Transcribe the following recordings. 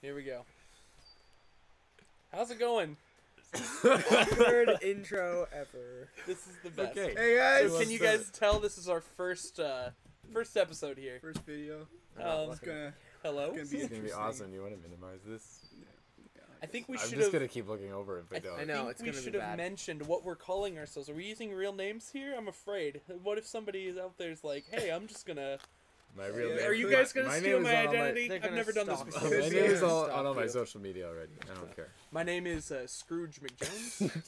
Here we go. How's it going? Awkward intro ever. This is the best. Okay. Hey guys! So can you guys tell this is our first episode here? First video. Um, It's gonna Hello. be It's gonna be interesting. awesome. You want to minimize this? I think we I'm should just have. gonna keep looking over if I don't. I know, think it's we gonna be should have bad. mentioned what we're calling ourselves. Are we using real names here? I'm afraid. What if somebody is out there's like, hey, I'm just gonna. My real Yeah, name. Are you guys gonna my steal name my is on all identity? They're I've gonna never done this stop before. My Could name be. is on Stop all my you. social media already. I don't care. My name is Scrooge McJones.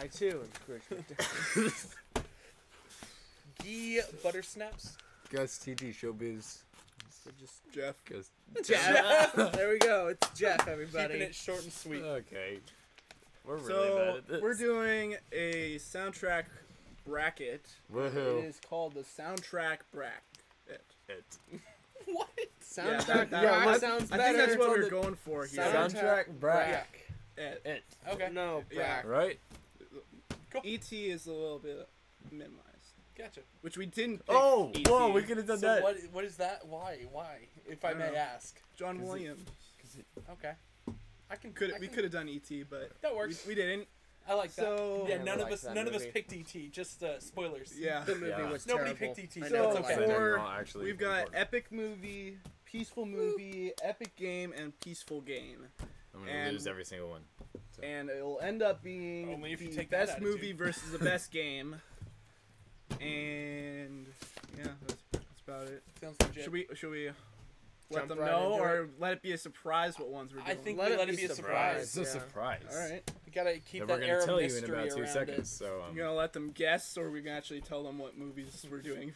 I too am Scrooge McDuck. Gee Buttersnaps. Gus TG Showbiz. We're just Jeff. Gus. Jeff. There we go. It's Jeff, everybody. Keeping it short and sweet. Okay. We're really bad So at this. we're doing a soundtrack bracket. It Woohoo! is called the soundtrack bracket. It. What? Soundtrack. that- Yeah, I- sounds I better. think that's what It's on we're the going for here. Soundtrack brack. It. It. Okay. No, Yeah. brack. Right? ET is a little bit minimized, Gotcha. which we didn't. Pick Oh, ET. whoa! We could have done So that. what is that? Why? If I I don't may know. ask. John 'Cause it- Williams. Okay. I can. We could have done ET, but That works. we didn't. I like that. So Yeah, I none of like us. that None of us movie. picked ET. Just spoilers. Yeah. The movie Yeah. was Nobody terrible. picked ET, I so know, it's it's okay. fine. for- No, actually, We've got important. epic movie, peaceful movie, epic game, and peaceful game. I'm gonna and- lose every single one. So. And it'll end up being Only if you the take that best movie attitude. versus the best game. And yeah, that's about it. Sounds legit. Should we let Jump them right know, into or let it be a surprise what ones we're doing? I think Let we it let it be be a surprise. surprise. It's a Yeah. surprise. All right. We gotta keep That that we're air gonna of tell you in mystery about 2 around seconds. it. So You gonna let them guess, or are we gonna actually tell them what movies we're doing?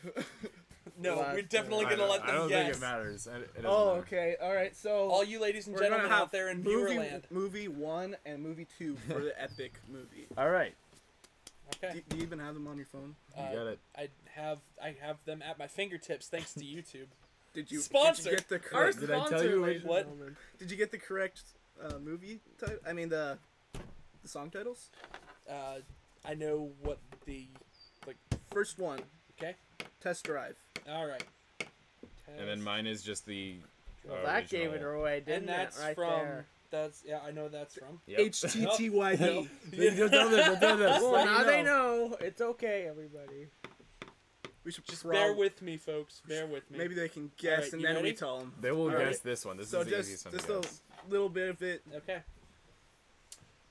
No, Well, we're definitely gonna let I them don't guess. think it matters. It doesn't Oh, matter. okay. All right. So All you ladies and we're gonna gentlemen have out there in movie, Viewerland. movie 1 and movie 2 for the epic movie. All right. Okay. Do you even have them on your phone? You got it. I have them at my fingertips thanks to YouTube. Did you Sponsor. get the Our correct? Did I tell sponsor, you ladies and what? gentlemen. Did you get the correct movie title? I mean the song titles. I know what the First one, okay. Test Drive. All right. And then mine is just the. Well, that gave it original. away, didn't And that's it? Right from. there. That's yeah. I know that's from. Yep. HTTYD. Don't tell them, don't tell them. Well, let now you they know. It's okay, everybody. We should Just prob- bear with me, folks. Bear with me. Maybe they can guess, Alright, and you then we ready? tell them. They will All right. guess this one. This So is the easiest just one to a guess. little bit of it. Okay.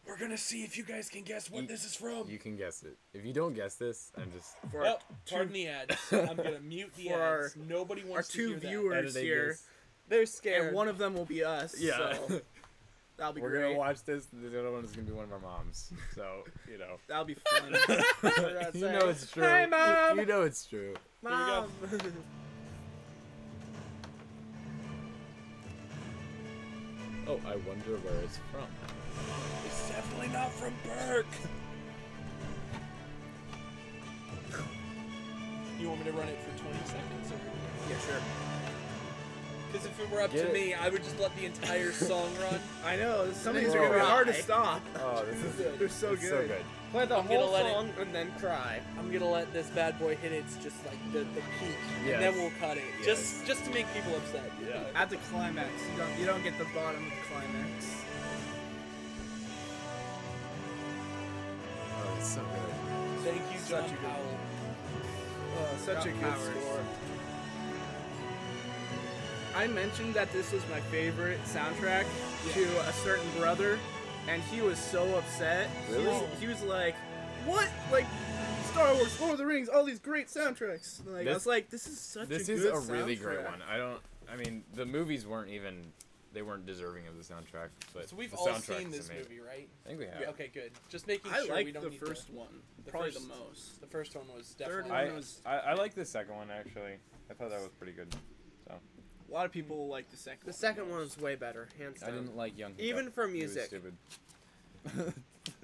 We're gonna see if you guys can guess what You- this is from. You can guess it. If you don't guess this, I'm just For Well, two- pardon the ads. I'm gonna mute the For our- ads. Nobody our wants to two hear that. viewers editing here, this. They're scared. and one of them will be us. Yeah. So that'll be We're great. gonna watch this. The other one is gonna be one of our moms. So you know. That'll be fun. You know it's true. Hi, Mom. You know it's true. Mom. Oh, I wonder where it's from. It's definitely not from Burke. You want me to run it for 20 seconds? Yeah, sure. Because if it were up Get to it. me, I would just let the entire song run. I know. Some of Then these are gonna be cry. hard to stop. Oh, this is They're so it's good. so good. Play the I'm gonna whole let it- song and then cry. I'm gonna let this bad boy hit its just like the peak, Yes. and then we'll cut it. Yes. Just to make people upset. Yeah. At the climax, you don't get the bottom of the climax. Oh, it's so good. Thank you, John Such a good- Powell. Such a Got good powers. score. I mentioned that this was my favorite soundtrack to a certain brother, and he was so upset. Really? He was like, "What? Like Star Wars, Lord of the Rings, all these great soundtracks." And like, I This- was like, "This is such This a is good a really great soundtrack." one. I mean, the movies weren't even. They weren't deserving of the soundtrack, but So we've the all soundtrack seen is this amazing. movie, right? I think we have. Yeah, okay, good. Just making I sure we like don't the need first to, one, the probably first- the most. The first one was Third definitely. one was- I like the second one actually. I thought that was pretty good. So A lot of people like the second. The second one was way better, hands I down. didn't like Young. Even Hiccup. for He was music. stupid.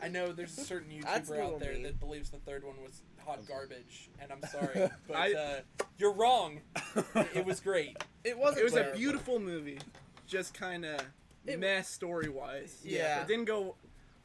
I know there's a certain That's a YouTuber little out there mean. that believes the third one was hot garbage, and I'm sorry, but I- you're wrong. It was great. It wasn't It was a terrible. beautiful movie, just kind of It- meh story wise. Yeah. It didn't go.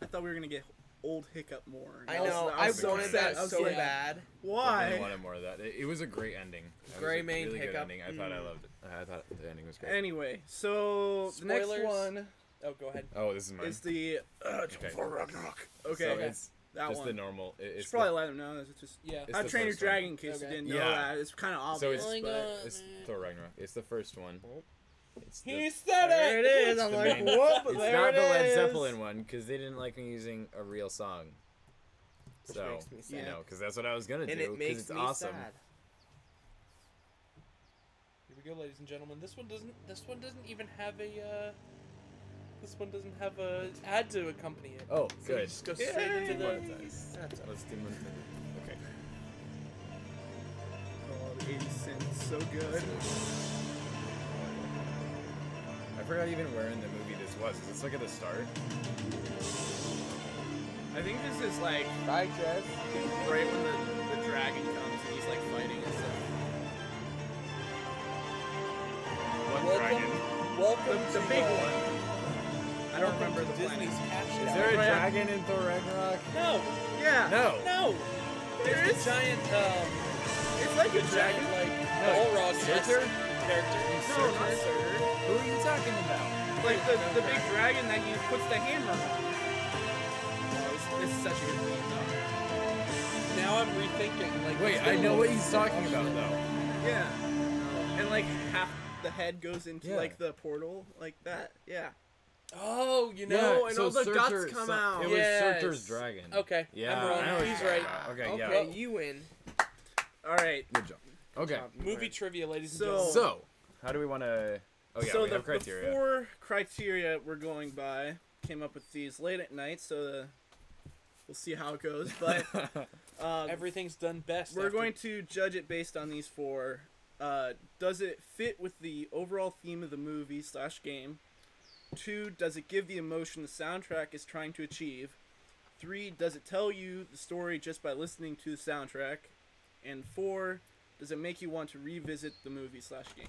I thought we were gonna get Old Hiccup more. I was- know. was I so wanted upset. that I was so like, bad. Definitely Why? wanted more of that. It was a great ending. It was Gray a maned really good Hiccup. ending. I thought I loved it. I thought the ending was great. Anyway, so the next Spoilers. one Oh, go ahead. Oh, this is mine. is the Okay. Thor Ragnarok. So Okay, it's that just one. the normal. Should It's probably let them know. It's just Yeah. It's How the to Train Your first one. Dragon, in case you Okay. didn't know Yeah. that. It's kind of So obvious, it's- but it's Thor Ragnarok. It's the first one. It's the, He said There it is. I'm the like, main- whoop, it's there not it the Led is. Zeppelin one because they didn't like me using a real song. Which So makes me sad. you know, because that's what I was gonna And do. it Because makes it's me awesome. sad. Here we go, ladies and gentlemen. This one doesn't even have a. This one doesn't have a ad to accompany it. Oh, So you good. just go straight into the. That's all. Let's do okay. oh, the 80 cents, so good. I forgot even where in the movie this was. Is this like at the start? I think this is like Bye, Jess. right when the dragon comes and he's like fighting and stuff. What Welcome, dragon? welcome The to big uh, one. I don't welcome remember to the planet. Disney's caption. Is there a Right. dragon in Thor Ragnarok? No, Yeah. No. no. There There's is. a giant, It's like a giant dragon. like No, Balrog Surtur? character. No, not Surtur. Who are you talking about? Like the big dragon that he puts the hammer on. Oh, this is such a good theme, though. Now I'm rethinking. Like, Wait, it's I been know a what while he's since I talking watched about it. though. Yeah. And like half the head goes into Yeah. like the portal, like that. Yeah. Oh, you No, know. and all the guts come out. It was Yes. Surtur's dragon. Okay, Yeah, I'm wrong. I know what He's you're right. talking about. Okay, Okay, yeah. you win. All right. Good job. Okay. Movie trivia, ladies and So- gentlemen. So, how do we want to? Oh yeah, so we the, have criteria. the 4 criteria we're going by came up with these late at night, so we'll see how it goes. But Everything's done best. we're after- going to judge it based on these 4. Does it fit with the overall theme of the movie / game? 2, does it give the emotion the soundtrack is trying to achieve? 3, does it tell you the story just by listening to the soundtrack? And 4, does it make you want to revisit the movie / game?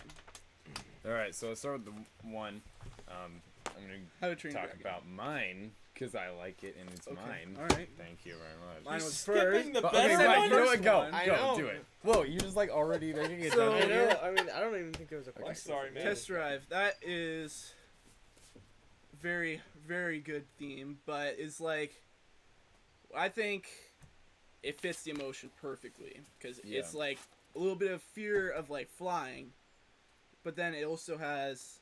All right, so let's start with the one. I'm How to gonna Train talk Your Dragon. about mine because I like it and it's Okay, mine. all right. Thank you very much. Mine You're was skipping first. the But- best okay, said right, one. you know what? first Go, one. I go, know. do it. Whoa, you just like already making it So- done. I here? know. I mean, I don't even think there was a question. sorry, man. Test Drive. That is very, very good theme, but is like, I think it fits the emotion perfectly because Yeah. it's like a little bit of fear of like flying, but then it also has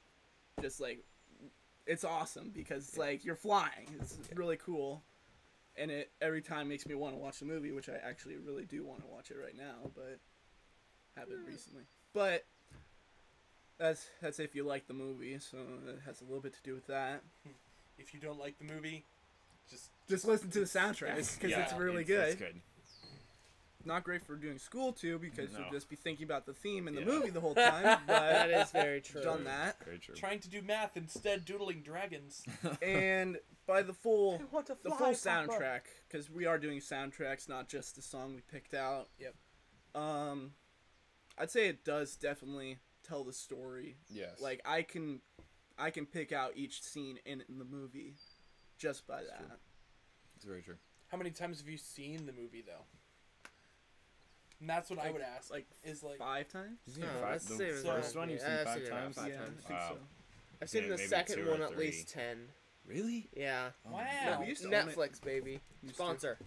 just like, it's awesome because it's like you're flying. It's really cool. And it every time makes me want to watch the movie, which I actually really do want to watch it right now, but haven't recently. But that's if you like the movie, so it has a little bit to do with that. If you don't like the movie, Just listen to the soundtrack because Yeah, it's really good. It's good. Not great for doing school too because No. you'll just be thinking about the theme in the Yeah. movie the whole time. That But is very true. done that, Very true. trying to do math instead doodling dragons. and by the full want to the full soundtrack because we are doing soundtracks, not just the song we picked out. Yep. I'd say it does definitely tell the story. Yes. Like I can pick out each scene in the movie just by that. true. It's very true. How many times have you seen the movie though? And that's what I would ask. Like Is like 5 times? You've seen No, it let's five, say it the was first around- one you've yeah, seen I've 5 seen it around times. 5 Yeah, times. I think Wow. so. I've seen Yeah, the maybe second 2 or one at 3. least 10. Really? Yeah. wow. we used to own it. Netflix, baby. Used to. Sponsor.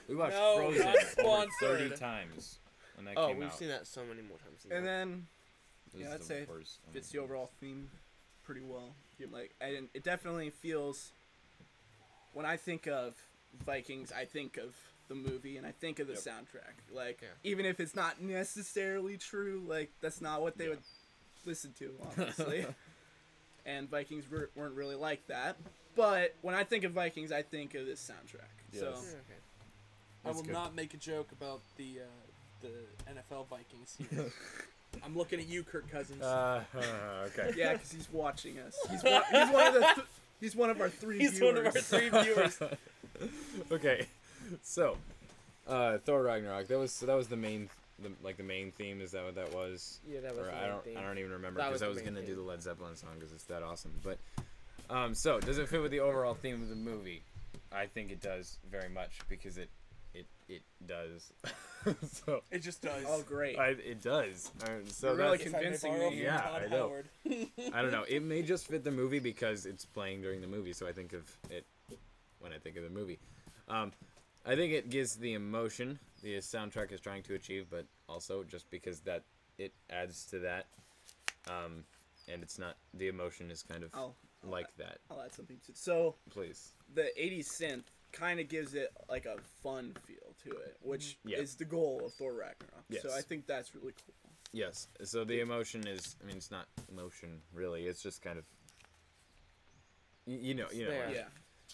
We watched No, Frozen not over sponsored. 30 times when that Oh, came we've out. seen that so many more times. Than And that. then This yeah, is I'd the say worst. Oh fits my the overall theme pretty well. Like it definitely feels when I think of Vikings, I think of the movie and I think of the Yep. soundtrack. Like Yeah. even if it's not necessarily true, like that's not what they Yeah. would listen to, obviously. And Vikings weren't really like that. But when I think of Vikings, I think of this soundtrack. So Yes. Okay. I That's will good. not make a joke about the NFL Vikings here. I'm looking at you, Kirk Cousins. Okay. yeah, because he's watching us. He's one of the he's one of our 3 He's viewers. one of our 3 viewers. Okay. So, Thor Ragnarok. That was the main main theme. Is that what that was? Yeah, that was Or the I main don't theme. I don't even remember That because was I the was main gonna do theme. the Led Zeppelin song because it's that awesome. But so does it fit with the overall theme of the movie? I think it does very much because it does. So It just does. Oh, great. it does. So You're really that's, If I may convincing borrow me. from Yeah, Todd I know. Howard. I don't know. It may just fit the movie because it's playing during the movie, so I think of it when I think of the movie. I think it gives the emotion the soundtrack is trying to achieve, but also just because that it adds to that, and it's not the emotion is kind of I'll like that. I'll add something to. So Please. the 80s synth kind of gives it like a fun feel to it, which Yeah. is the goal of Thor Ragnarok. Yes. So I think that's really cool. Yes. So the emotion is. I mean, it's not emotion really. It's just kind of. You know. there. Yeah.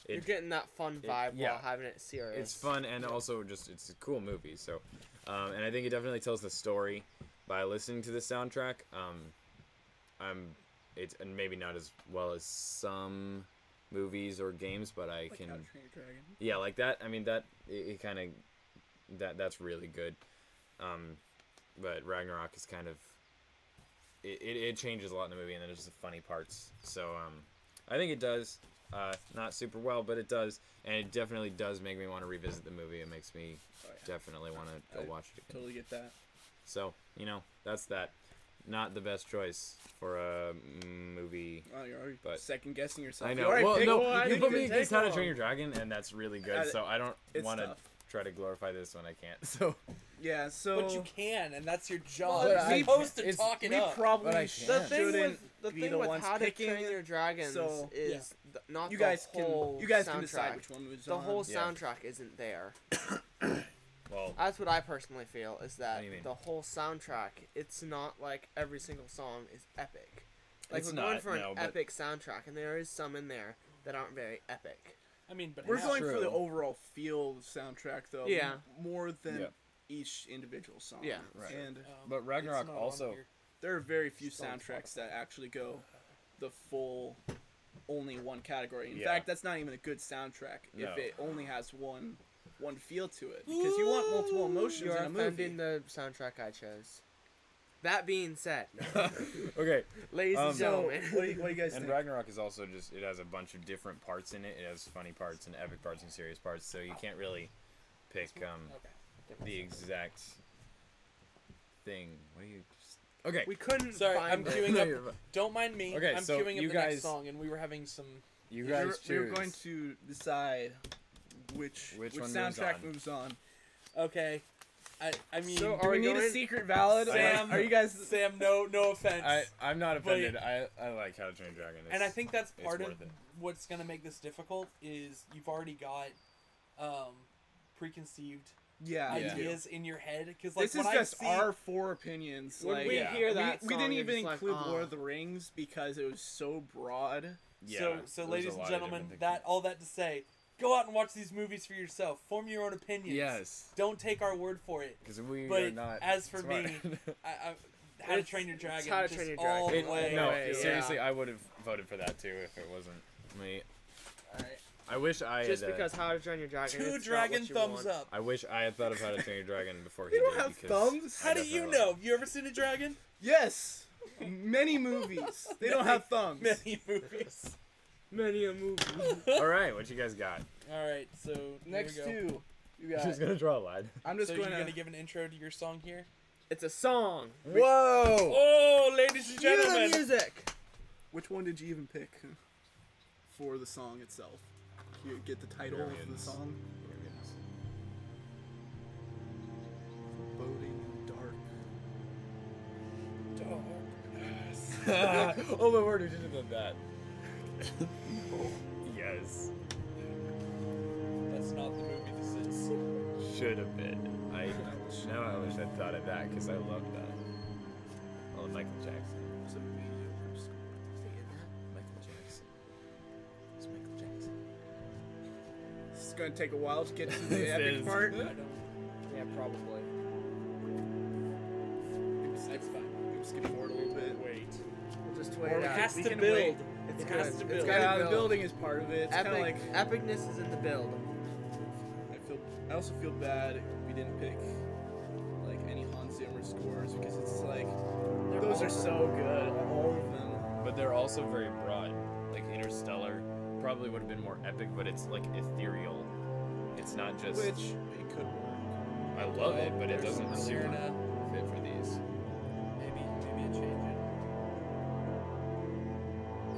You're It, getting that fun vibe yeah. while having it serious. it's fun and also just it's a cool movie. So, and I think it definitely tells the story by listening to the soundtrack. It's and maybe not as well as some movies or games, but I Like can. How to Train Your Dragon. Yeah, like that. I mean that it kind of that's really good. But Ragnarok is kind of it changes a lot in the movie, and then there's the funny parts. So I think it does not super well, but it does, and it definitely does make me want to revisit the movie. It makes me Oh, yeah. definitely want to go I watch it again. Totally get that. So that's that. Not the best choice for a movie. Oh, you're already But- second guessing yourself. I You know. already Well, picked no, one. you You put me can against take How to one. Train Your Dragon, and that's really good. So I don't It's want to tough. try to glorify this when I can't. So Yeah, so But you can, and that's your job. But You're I- supposed to it's- talk it we up. probably But I The can't. thing shouldn't with the be thing the with ones How to picking. Train Your Dragons So- is not you the guys whole can soundtrack. decide which one moves The on. whole Yeah. soundtrack isn't there. well, That's what I personally feel is What that do you mean? the whole soundtrack. It's not like every single song is epic. Like It's we're going not, for an no, but- epic soundtrack, and there is some in there that aren't very epic. I mean, but We're how- going for the True. overall feel of the soundtrack, though. Yeah. More than Yeah. each individual song. Yeah. Right. And But it's Ragnarok not on also- here. there are very few Still on soundtracks that actually go the full only one category. In Yeah. fact, that's not even a good soundtrack No. if it only has one feel to it, because you want multiple emotions You're in a movie. offending the soundtrack I chose. That being said, okay. ladies and So, gentlemen, what do you guys And think? Ragnarok is also just it has a bunch of different parts in it. It has funny parts and epic parts and serious parts, so you can't really pick Okay. the exact thing. What do you just Okay. we couldn't Sorry, find I'm it. queuing No, up. you're fine. Don't mind me. Okay, I'm so queuing up you the guys- next song, and we were having some. You guys choose. We're going to decide which Which one moves soundtrack on. moves on. Okay. I mean, So Do Are we we need a going- secret ballad? Sam, Are you guys? Sam, no offense. I'm not But- offended. I like How to Train Your Dragon. and I think that's it's part of worth it. what's gonna make this difficult is you've already got preconceived Yeah. Yeah. ideas in your head because like This is when just I see, our four opinions. When like, we Yeah. hear that we song, didn't you're even just like, include "Ah." Lord of the Rings because it was so broad. Yeah, so there's ladies a and lot of gentlemen, different that things. all that to say, go out and watch these movies for yourself. Form your own opinions. Yes, Don't take our word for it. because we But are not. as for smart. me, How to It's- Train Your Dragon. it's How to just Train Your all Dragon. the It- way. no, yeah. seriously, I would have voted for that too if it wasn't me. Alright. I wish I Just had. because How to Train Your Dragon. Two it's not dragon what you thumbs want. up. I wish I had thought of How to Train Your Dragon before he We don't did. have because thumbs. I How do you definitely know? You ever seen a dragon? Yes. Many movies. They don't have thumbs. Many movies. Many a movie. All right, what you guys got? All right, so Next here we go. two. You got. She's gonna draw a line. I'm just So going you're to. gonna give an intro to your song here? It's a song. Whoa! Oh, ladies and Cue the gentlemen. music. Which one did you even pick for the song itself? You get the title of the Millions. song. Foreboding and dark. Oh my word, we should have done that. Yes, That's not the movie this is. should have been. I wish I'd thought of that because I love that. Oh, Michael Jackson. It's a mediocre score. Michael Jackson. It's Michael Jackson. This is going to take a while to get to the This epic is. part. I don't. Yeah, probably. Maybe skip, That's fine. maybe skip forward a little bit. Wait. We'll just Or wait we it out. Has we to can build. wait. It's It good. has to It's build. gotta Yeah, the build. building is part of it. It's kind of Epic, like epicness is in the build. I also feel bad we didn't pick like any Hans Zimmer scores because it's like those are so good, all of them. But they're also very broad. Like Interstellar probably would have been more epic, but it's like ethereal. It's not just. Which it could work. I love it, but it There's doesn't some really Sirna. fit for these. Maybe a change it.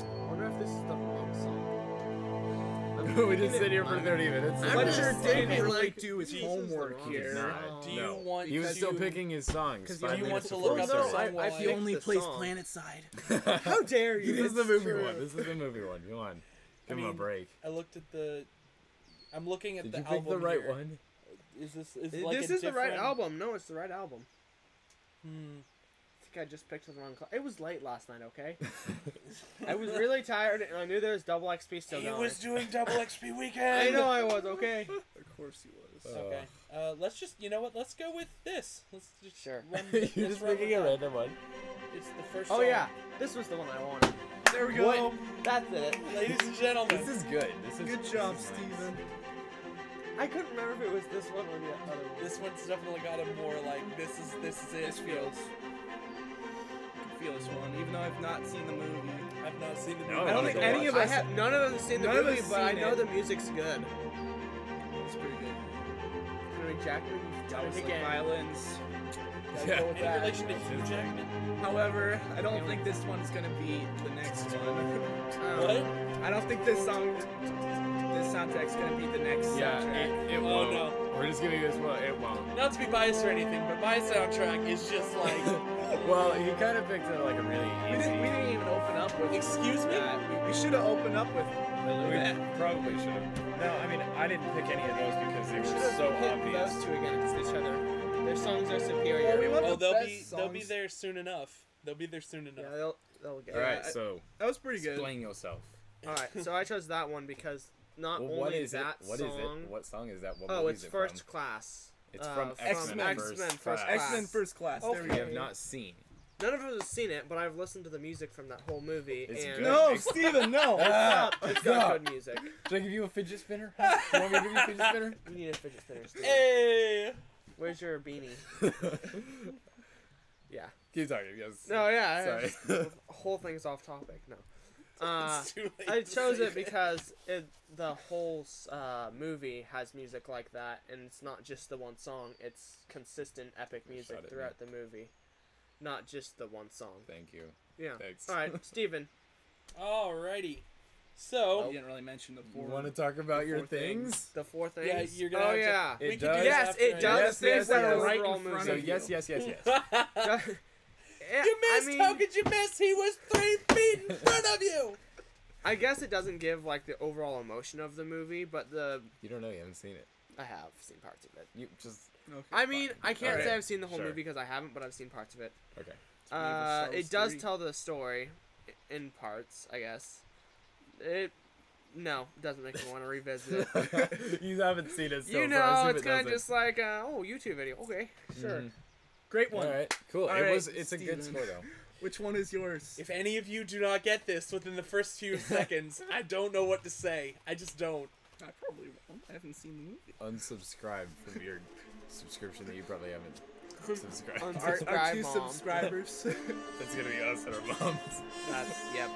I wonder if this is the wrong song. We just sit here for 30 minutes. I'm Fletcher just didn't saying, really like, do his Jesus, homework the wrong here. song. Do you No. want He was to- still picking his songs. 'Cause 5 you minutes want to before look we up the started. song while He only the plays song. Planet Side. How dare you? This is the It's movie true. one. This is the movie one. Come on. Give him a mean, break. I looked at the. I'm looking at Did the you album. pick the right here. one? Is this This like is a the right different- album. No, it's the right album. Hmm. I think I just picked the wrong. It was late last night. Okay. I was really tired, and I knew there was double XP still He going. was doing double XP I weekend. know I was. Okay. Of course he was. Okay. Let's just. You know what? Let's go with this. Let's just Sure. run. You're let's just run picking with a that. random one. It's the first. Oh song. yeah, this was the one I wanted. There we go. What? That's it. Ladies and gentlemen. This is good. This is Good this job, is nice. Steven. I couldn't remember if it was this one or the other one. This one's definitely got a more like this is it. This feels. I can feel this one, even though I've not seen the movie. I've not seen the No, movie. I don't wanna think go any watch of I us have none of us have seen the None of movie, us but I seen know it. the music's good. It's pretty good. Henry Jackman, you've That done was it like again. violins. Gotta Yeah. go with Any that. relation to Hugh Jackman? However, I don't think this one's gonna be the next one. What? I don't think this soundtrack's gonna be the next Yeah, soundtrack. it Oh, won't. no. We're just giving you this one. It won't. Not to be biased or anything, but my soundtrack is just like. Well, he kind of picked like a really We easy. didn't even open up with Excuse me? that. We should have opened up with We that. probably should have. No, I mean, I didn't pick any of those because they We were should have so hit obvious. those two against each other. Their songs are superior. Well, we want Oh, the they'll best be songs. there soon enough. They'll be there soon enough. Yeah, they'll get All it. right, Yeah, so That was pretty good. explain yourself. All right, so I chose that one because not Well, only what is that it? What song. is it? What song is that? What Oh, movie it's is it First from? Class. It's from X-Men X-Men First Class. X-Men First Class. There we Okay. We go. have not seen. None of us have seen it, but I've listened to the music from that whole movie. It's and good. No, Steven, no. It's got good music. Should I give you a fidget spinner? You want me to give you a fidget spinner? You need a fidget spinner. Steve. Hey! Where's your beanie? Yeah. Keep talking. Yes. No, yeah. Sorry. The whole thing's off topic. No. It's too late I to chose say it because the whole movie has music like that, and it's not just the one song. It's consistent epic Shot music at throughout the movie, not just the one song. Thank you. Yeah. Thanks. All right, Steven. Alrighty. So, You didn't really mention the You four. want to talk about your four things? The four things. yeah, you're gonna Oh have to- yeah. It we can does. do this Yes, after it I- does. Yes, There's yes, that yes. right in in front front So of of yes, yes, yes, yes. You missed! How could you miss? He was 3 feet in front of you! I guess it doesn't give like the overall emotion of the movie, but You don't know. You haven't seen it. I have seen parts of it. You just Okay. I mean, I can't Alright. say I've seen the whole Sure. movie because I haven't, but I've seen parts of it. okay. Star It Wars does 3. tell the story in parts, I guess. It doesn't make me want to revisit it. You haven't seen it, so You far, know, so if it's it kind of doesn't- just like, YouTube video. Okay, sure. Mhm. Great one. All right, cool. All it right, was. It's a good Steven. score though. Which one is yours? If any of you do not get this within the first few seconds, I don't know what to say. I just don't. I probably won't. I haven't seen the movie. Unsubscribe from your subscription that you probably haven't subscribed. Un- to. Our Subscribe, two Mom. subscribers. That's gonna be us and our moms. That's, yep.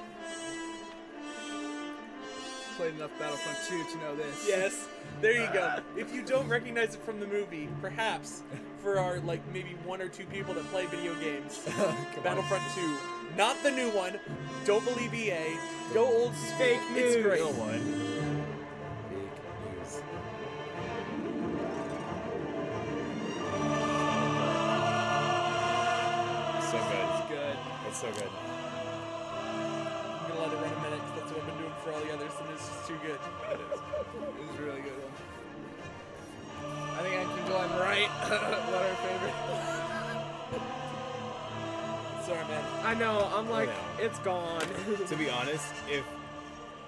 Played enough Battlefront 2 to know this. Yes, there you go. If you don't recognize it from the movie, perhaps for our like maybe 1 or 2 people that play video games, Come on. Battlefront 2, not the new one. Don't believe EA. Go old school. Fake It's news. great. Real one. Big news. So good. It's good. It's so good. I'm gonna let it run a minute 'cause that's what I've been doing for all the others, and it's just too good. It is. It was a really good one. I think I can go on right. What our favorite? Sorry, man. I know. I'm like, Yeah. it's gone. To be honest, if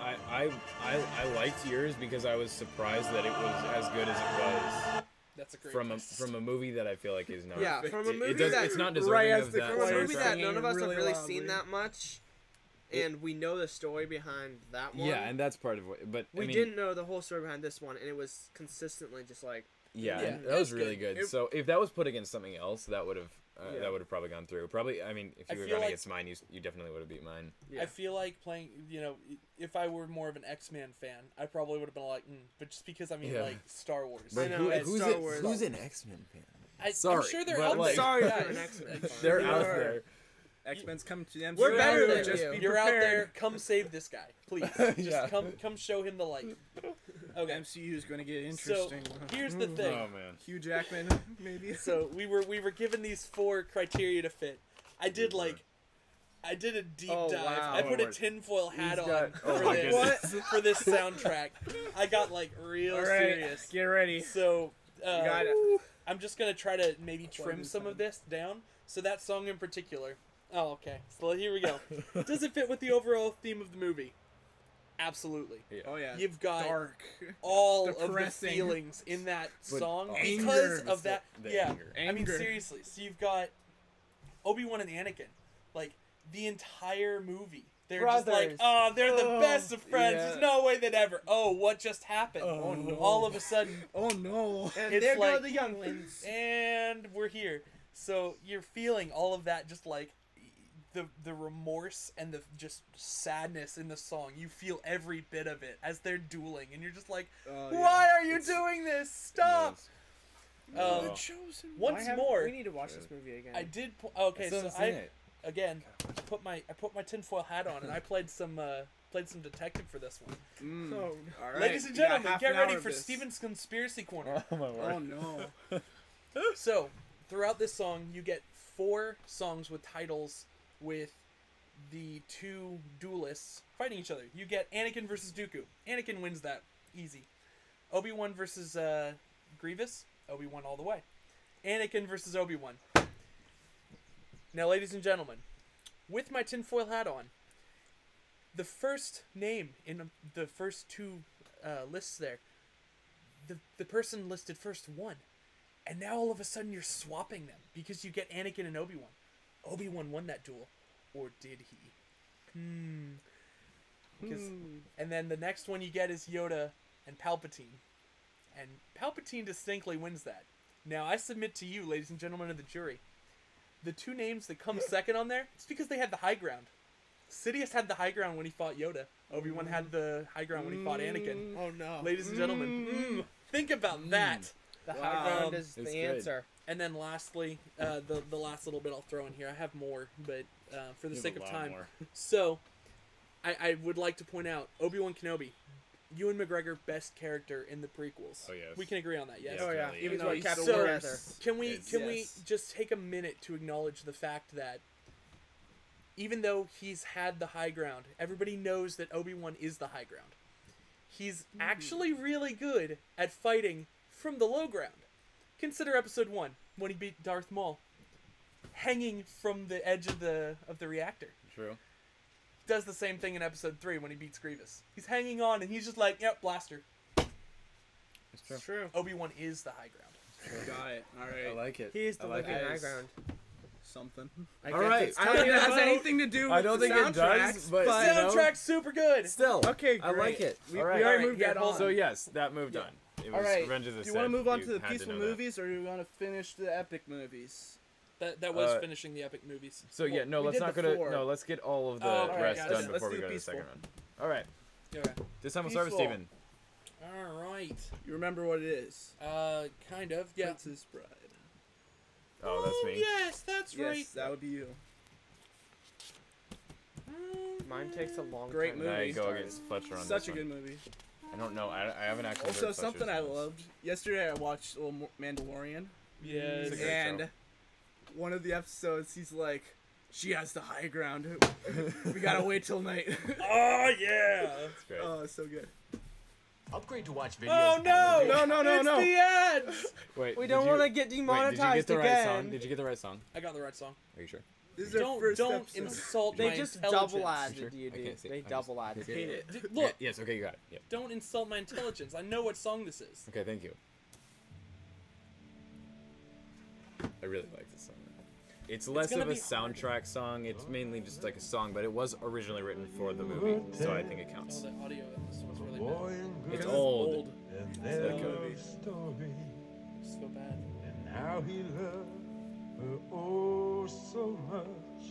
I liked yours because I was surprised that it was as good as it was That's a great from a movie that I feel like is not. Yeah, from a it movie does, that- it's not deserving right as of the that. From a choir movie soundtrack. that none of us really have really loudly. seen that much, and we know the story behind that one. Yeah, and that's part of what. But we I mean, didn't know the whole story behind this one, and it was consistently just like, Yeah, Yeah, and that was it's really good. good. So if that was put against something else, that would have Yeah. that would have probably gone through. Probably, I mean, if I you were feel going like- against mine, you definitely would have beat mine. Yeah. I feel like playing, if I were more of an X-Men fan, I probably would have been like, but just because I mean, Yeah. like Star Wars. But know, it's who's, Star Wars. who's an X-Men fan? I'm Sorry, sure they're but, out like- there. Sorry guys. for an X-Men fan. They're You out are- there. X-Men's coming to the MCU. We're better than Just you. be You're out prepared. there. Come save this guy, please. Just Yeah. come show him the light. Okay. MCU is going to get So interesting. here's the thing. Oh man. Hugh Jackman, maybe. So we were given these 4 criteria to fit. I did a deep Oh, dive. wow. I put a Lord. tinfoil hat He's on got- oh for my this goodness. for this soundtrack. I got like real All right, serious. get ready. So got it. I'm just gonna try to maybe Plug trim this some in. of this down. So that song in particular. Oh, okay. So here we go. Does it fit with the overall theme of the movie? Absolutely. Oh yeah. You've got dark. all of the Depressing. feelings in that But song anger. because It's of that. the Yeah, anger. I mean Anger. seriously. So you've got Obi-Wan and Anakin, like the entire movie. They're just like, Brothers. oh, they're the Oh, best of friends. yeah. There's no way they'd ever. Oh, what just happened? Oh, no. All of a sudden, Oh no. And It's there like- go the younglings. and we're here. So you're feeling all of that, just like the remorse and the just sadness in the song. You feel every bit of it as they're dueling, and you're just like, Oh, why yeah. are you doing this? Stop. No. Um, Chosen. once more, We need to watch this movie again. I did. Okay, Still so haven't seen it. again, I put my tinfoil hat on, and I played some detective for this one. Mm. Oh, All right. Ladies and we got gentlemen, half get an hour ready of for this. Steven's conspiracy corner. Oh my word. Oh no. So, throughout this song, you get 4 songs with titles with the 2 duelists fighting each other. You get Anakin versus Dooku. Anakin wins that. Easy. Obi-Wan versus Grievous. Obi-Wan all the way. Anakin versus Obi-Wan. Now, ladies and gentlemen, with my tinfoil hat on, the first name in the first 2 lists there, the person listed first won. And now all of a sudden you're swapping them because you get Anakin and Obi-Wan. Obi-Wan won that duel. Or did he? Because, and then the next one you get is Yoda and Palpatine. And Palpatine distinctly wins that. Now I submit to you, ladies and gentlemen of the jury, the 2 names that come second on there, it's because they had the high ground. Sidious had the high ground when he fought Yoda. Obi-Wan had the high ground when he fought Anakin. Oh no. Ladies and gentlemen, think about that. The Wow. high ground is It's the good. answer. And then lastly, the last little bit I'll throw in here. I have more, but for the sake of time. So, I would like to point out Obi-Wan Kenobi, Ewan McGregor, best character in the prequels. Oh, yes. We can agree on that, yes. Oh yeah. Definitely. Even Even though though he's Captain so- Worms. Can we Yes. can we Yes. just take a minute to acknowledge the fact that even though he's had the high ground, everybody knows that Obi-Wan is the high ground. He's actually really good at fighting from the low ground. Consider episode 1 when he beat Darth Maul, hanging from the edge of the reactor. True. Does the same thing in episode 3 when he beats Grievous. He's hanging on and he's just like, yep, blaster. It's true. It's true. Obi-Wan is the high ground. Got it. All right. I like it. He is the I like living it. high ground. Something. All right. I don't think it has Well, anything to do with I don't the think it soundtracks, does, but- but You know? Soundtrack's super good. Still. okay, I great. like it. We, All we right. already Alright, moved yeah, that hold on. So yes, that moved on. It was All right. Revenge of the Do Sith. you want to move on You to the had to peaceful know that. movies, or do you want to finish the epic movies? That was Uh, finishing the epic movies. So yeah, no, we let's did not the go to 4. no. Let's get all of the Oh, all right, rest guys. done Let's before do we go to the peaceful. second round. All right. Okay. This time we'll start with Peaceful. Steven. All right. You remember what it is? Kind of. Yeah. Princess Bride. Oh, that's me. Yes, that's right. Yes, that would be you. Mine takes a long Great time. And I movie. go against Fletcher on Such this a one. good movie. I don't know. I haven't actually. Also, heard something I Fletcher's voice. loved. Yesterday, I watched a little Mandalorian, Yes. It's a great and show. one of the episodes, he's like, "She has the high ground. We gotta wait till night." Oh yeah. It's great. Oh, it's so good. Upgrade to watch videos. Oh no! No, no, no, it's no. the ads. Wait. We did don't you- want to get Wait, did you demonetized get the right song? again. Did you get the right song? I got the right song. Are you sure? This is our Don't first don't episode. insult They my just intelligence. double added Sure? you, I dude. can't see. They I'm double just- added Hate it. it. Look, Yes. Okay, you got it. Yep. don't insult my intelligence. I know what song this is. Okay, thank you. I really like this song. It's less gonna of a be hard. soundtrack song. It's mainly just like a song, but it was originally written for the movie, so I think it Oh, counts. the audio in this was really bad. It's Because old. It's It's so bad. And how he loved her oh so much,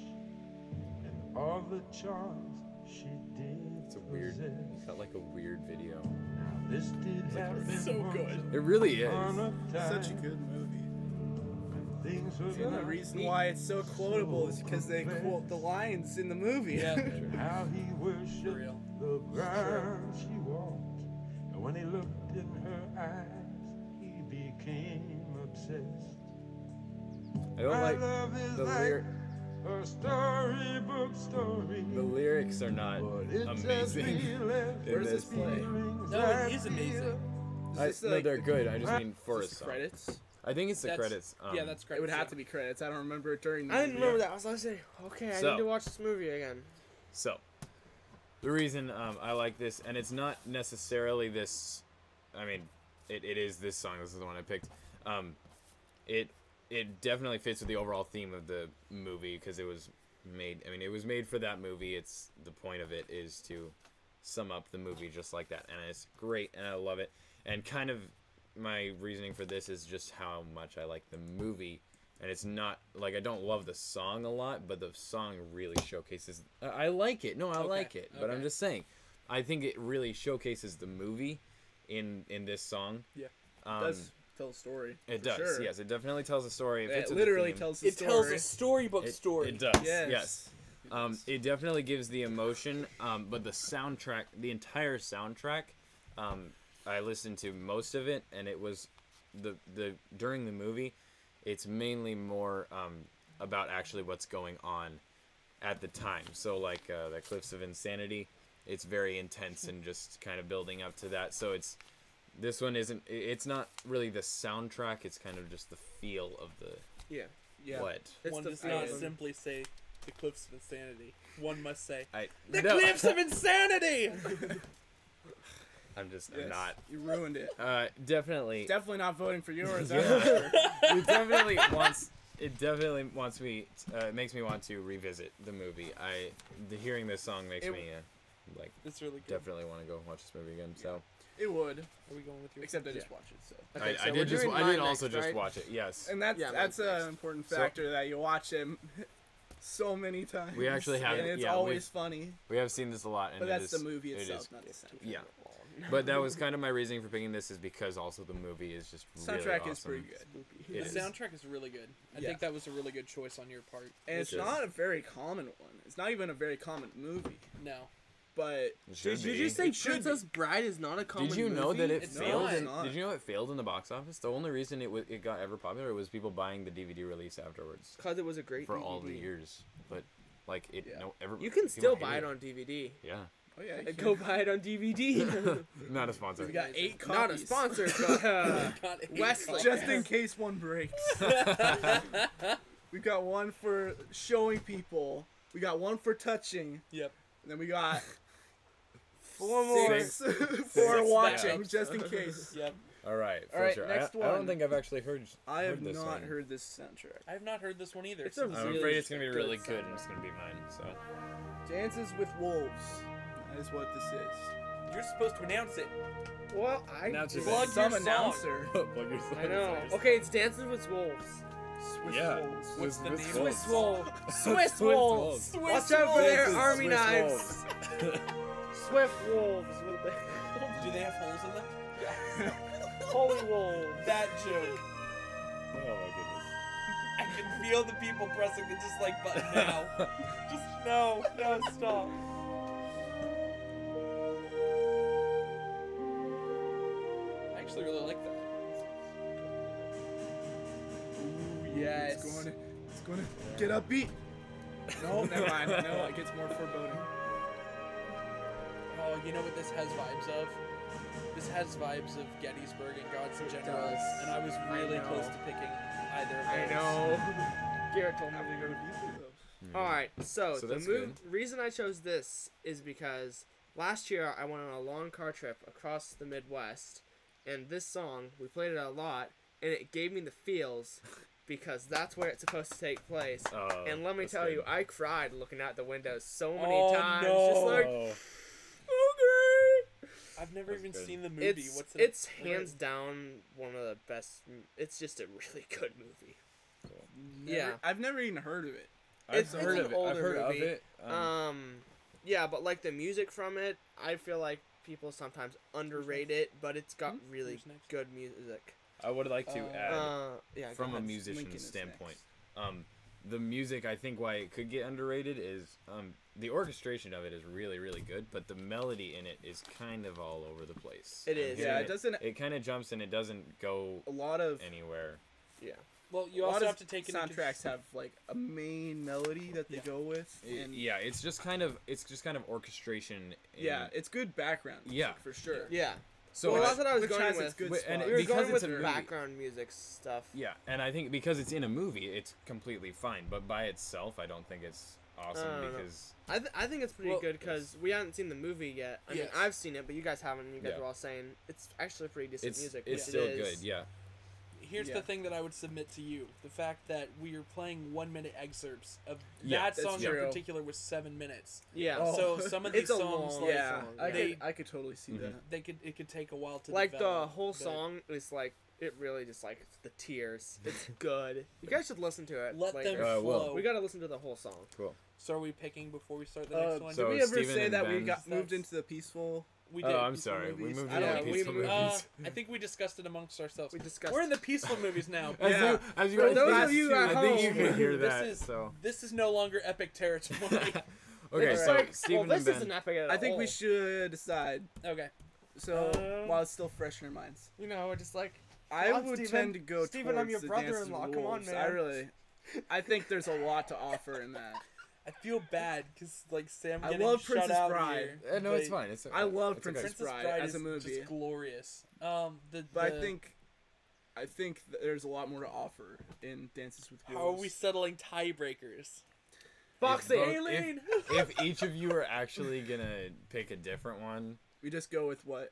and all the charms she did It's a weird. possess. It's got like a weird video. Now this did happen so once good. It really upon is. a time Such a good movie. when things were The not reason why it's so quotable is because they quote the lines in the movie. Yeah. how he worshipped real. the ground she walked, and when he looked in her eyes, he became obsessed. I don't My like love is the like lyric. a storybook story. The lyrics are not But it just amazing. relived in Where does this. this play? feelings No, I it is amazing. feel. Is this No, like they're good. I just mean for a just the song. credits? I think it's the That's- credits. Yeah, that's great. It would have to be credits. I don't remember it during the I didn't movie. remember that. I was like, saying, okay, I So- need to watch this movie again. So, the reason I like this, and it's not necessarily this. I mean, it is this song. This is the one I picked. It definitely fits with the overall theme of the movie because it was made. I mean, it was made for that movie. It's the point of it is to sum up the movie just like that, and it's great, and I love it. And kind of my reasoning for this is just how much I like the movie. And it's not like I don't love the song a lot, but the song really showcases. I like it. No, I Okay, like it. But I'm okay. just saying, I think it really showcases the movie in this song. Yeah. It does tell a story. It for does. Sure. Yes, it definitely tells a story. It It fits with the literally theme. tells the It story. tells a storybook It, story. it does. Yes. Yes. It definitely gives the emotion. But the soundtrack, the entire soundtrack, I listened to most of it, and it was the during the movie. It's mainly more about actually what's going on at the time. So like the Cliffs of Insanity, it's very intense and just kind of building up to that. So this one isn't. It's not really the soundtrack. It's kind of just the feel of the Yeah. Yeah. what. It's One the does not feeling. simply say the Cliffs of Insanity. One must say The the Cliffs of Insanity. I'm just Yes. not. You ruined it. Definitely. Definitely not voting for yours. Yeah. That's for sure. It definitely wants me. It makes me want to revisit the movie. Hearing this song makes It- me like It's really good. definitely want to go watch this movie again. So It would, Are we going with your? except I just watched it. So. Okay, so I we're did just doing I did mine also next, just right? watch it. Yes, And that's Yeah, that's mine's an next. important So- factor that you watch him so many times. We actually have- and it's yeah, always funny. we have seen this a lot, and But it that's the is- movie it itself, is- not the soundtrack. Yeah, but that was kind of my reasoning for picking this is because also the movie is just really Soundtrack awesome. is pretty good, The It is. soundtrack is really good. I Yeah. think that was a really good choice on your part. and it's It is. not a very common one. It's not even a very common movie, No. but It should Did you be. say It should Princess Bride is not a common Did you know movie? that it It's failed? not. In, It's not. did you know it failed in the box office? The only reason it got ever popular was people buying the DVD release afterwards Because it was a great for DVD. all the years. But like it, Yeah. no, ever, You can people still hate buy it on DVD. Yeah, oh yeah, And go buy it on DVD. not a sponsor. we got 8 copies. Not a sponsor, but God, Wesley. just in case one breaks. We got one for showing people. We got one for touching. Yep. And then we got 4 more. 6 for Six watching, backups. just in case. Yep. All right, All right, Fletcher. next I don't one. think I've actually heard. I have this not one. heard this soundtrack. I have not heard this one either. It's so a this I'm is- afraid it's gonna be good really sound. good, and it's gonna be mine. So Dances with Wolves. That is what this is. You're supposed to announce it. Well, I Announce your Plug Some your song. announcer. I know. Okay, it's Dancing with Wolves. Swiss Yeah. Wolves. What's the name? Swiss Wolves. Swiss Swiss Wolves. Swiss Watch out for their This is army Swiss knives. Swift Wolves. With the Do they have holes in them? Holy Wolves. That joke. Oh my goodness. I can feel the people pressing the dislike button now. Just no, stop. I actually really like that. Ooh, Yes. It's gonna get upbeat. No, never mind. No, it gets more foreboding. Oh, you know what this has vibes of? This has vibes of Gettysburg and Gods and Generals, does. and I was really know. close to picking either of I those. know. Garrett told me to go to All right, so, So the that's good. reason I chose this is because last year I went on a long car trip across the Midwest, and this song we played it a lot, and it gave me the feels because that's where it's supposed to take place. Oh, And let me that's tell good. you, I cried looking out the window so many Oh, times, no. just like Oh. okay. I've never That's even good. seen the movie. It's What's it? hands down one of the best. It's just a really good movie. Yeah. I've never even heard of it. It's I've heard an of it. older I've heard movie. of it. Yeah, but like the music from it, I feel like people sometimes underrate it, but it's got really Who's next? good music. I would like to add, Yeah, go from a ahead. musician's Lincoln is standpoint, next. the music, I think why it could get underrated is the orchestration of it is really, really good, but the melody in it is kind of all over the place. It is. Yeah, And it doesn't. It kind of jumps and it doesn't go A lot of anywhere. Yeah. Well, you a lot also of have to take into soundtracks have like a main melody that they Yeah. go with, and Yeah, it's just kind of orchestration. yeah, it's good background. music, Yeah. for sure. Yeah. So well, I- that's what I was which going has with. its good But- and spots. We were because going it's with a movie. background music stuff. Yeah, and I think because it's in a movie, it's completely fine. But by itself, I don't think it's awesome I don't know. because I think it's pretty Well, good because we haven't seen the movie yet. I mean, Yes. I've seen it, but you guys haven't. And you guys Yeah. were all saying it's actually pretty decent music. it's which still it is. good. Yeah, Here's Yeah. the thing that I would submit to you: the fact that we are playing 1-minute excerpts of Yeah, that that's song true. in particular was 7 minutes. Yeah. Oh. So some of these It's a songs, long like, Yeah, song, yeah. I could totally see Mhm. that. it could take a while to Like the develop, whole but- song is like it really just like the tears. It's good. You guys should listen to it. Let later. them well. flow. We gotta listen to the whole song. cool. So are we picking before we start the next one? So did we ever Steven say and that we Ben- got moved That's- into the peaceful? we Oh, did. I'm peaceful sorry. We movies? moved I into don't the know, peaceful we- movies. I think we discussed it amongst ourselves. We discussed. We're in the peaceful movies now. As Yeah. you For guys those can- of you at I think you home, can hear this that. is So this is no longer epic territory. okay, It's so like, Steven well, and this Ben. isn't epic at I think we all. should decide. Okay. So Um, while it's still fresh in our minds, You know, we're just like. I Come on, would Steven. tend to go Steven, towards I'm your the Dances with brother-in-law. Come on, Wolves. I man. I think there's a lot to offer in that. I feel bad because like Sam I getting love shut Princess out Bride. here. No, it's but fine. It's I love it's okay. Princess Princess Bride Bride as a is movie. just glorious. But I think there's a lot more to offer in Dances with Wolves. How are we settling tiebreakers? Boxing. both- Aileen! If each of you are actually gonna pick a different one, We just go with what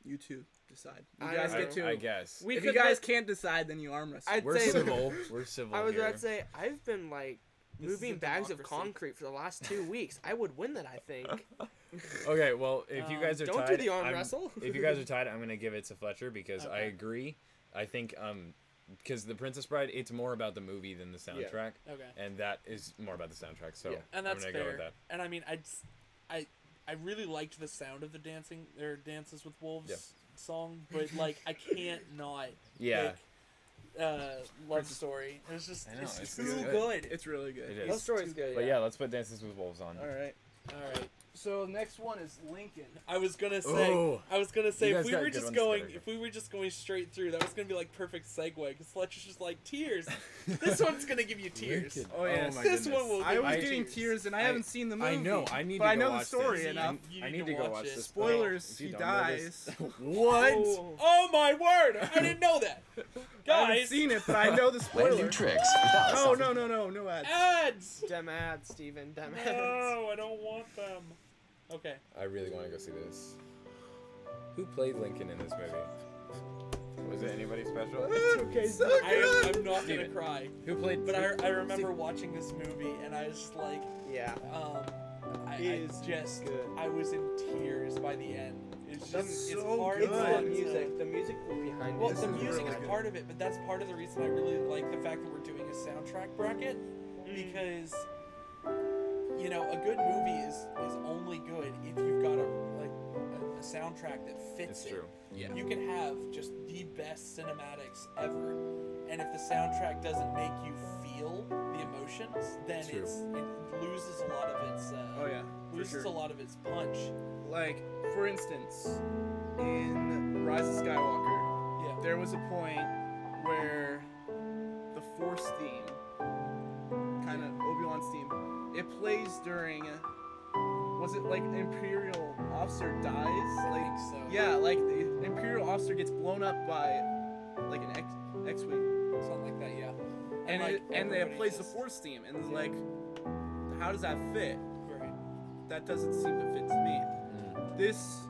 you two decide. You I guys don't get to. I guess We if could you guys let- can't decide, then you arm wrestle. I'd we're say- civil. We're civil. I was here. about to say I've been like This is moving a bags of democracy. concrete for the last 2 weeks. I would win that. I think. Okay, well, if you guys are Don't tied, do the arm I'm- wrestle. if you guys are tied, I'm gonna give it to Fletcher because I Okay. agree. I think because the Princess Bride, it's more about the movie than the soundtrack, Okay. and that is more about the soundtrack. So Yeah. And that's I'm gonna fair. go with that. And I mean, I really liked the sound of the Dances with Wolves Yeah. song, but like I can't not Yeah, pick, Love Story. It's just I know, it's it's too good. good. It's really good. It is. Love Story's good. but yeah, let's put Dances with Wolves on. All right. All right. So next one is Lincoln. I was gonna say, Oh. I was gonna say, You if guys we got were good just ones going, together. if we were just going straight through, that was gonna be like perfect segue. Because Fletcher's just like tears. This one's gonna give you tears. Lincoln. Oh, yes. my This goodness. one will I give was you getting tears, and I haven't seen the movie. I know. I need but to I go know the watch story this. enough. You I need need to to go watch watch it. this. Spoilers: If you he don't know this- dies. What? Oh. Oh my word! I didn't know that. I haven't Guys, seen it, but I know the Learn new spoiler. tricks without No, sound. no ads. ads. Dem ads, Steven. Dem ads. No, I don't want them. Okay. I really want to go see this. Who played Lincoln in this movie? Was it anybody special? Okay, so I'm not gonna Steven. cry, Who played? but I remember watching this movie and I was just like, Yeah. I Is just good. I was in tears by the end. It's That's just so it's hard good. It's not the to- music. The music behind Well, it. the is music really is good. part of it, but that's part of the reason I really like the fact that we're doing a soundtrack bracket because you know a good movie is only good if you've got a soundtrack that fits It's it. true. Yeah. You can have just the best cinematics ever, and if the soundtrack doesn't make you feel the emotions, then True. it loses a lot of its Oh yeah, for loses sure. a lot of its punch. Like, for instance, in Rise of Skywalker, Yeah. there was a point where the Force theme, kind of Obi-Wan's theme, it plays during. Was it like an Imperial officer dies? I Like, think so. yeah, like the Imperial officer gets blown up by like an X-wing, Something like that. Yeah. and like, it everybody plays the just- Force theme, and it's like, how does that fit? Right. That doesn't seem to fit to me. This,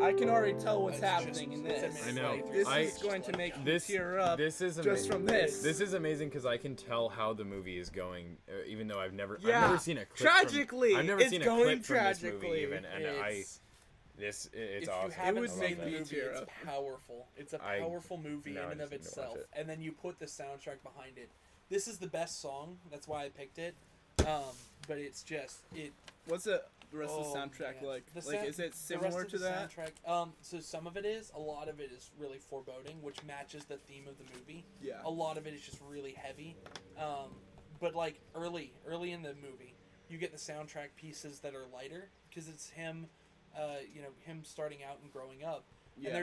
I can already tell what's It's happening just- in it's a this. I know. minute This I- is going to make you This tear up This is just amazing. from this. This is amazing because I can tell how the movie is going, even though I've never Yeah. seen a clip. Tragically, I've never it's seen a going clip from this movie tragically. even, and It's- it's if awesome. you haven't would I love make seen that. the me movie, tear it's up. powerful. It's a I- powerful movie now in I and of just need to watch itself. it. And then you put the soundtrack behind it. this is the best song. That's why I picked it. But it's just it. What's the rest of the Oh, soundtrack man. like? The Like, sound- is it the rest similar of to the that? Soundtrack, so some of it is. A lot of it is really foreboding, which matches the theme of the movie. Yeah. A lot of it is just really heavy. But like early in the movie, you get the soundtrack pieces that are lighter because it's him, him starting out and growing up. Yeah. And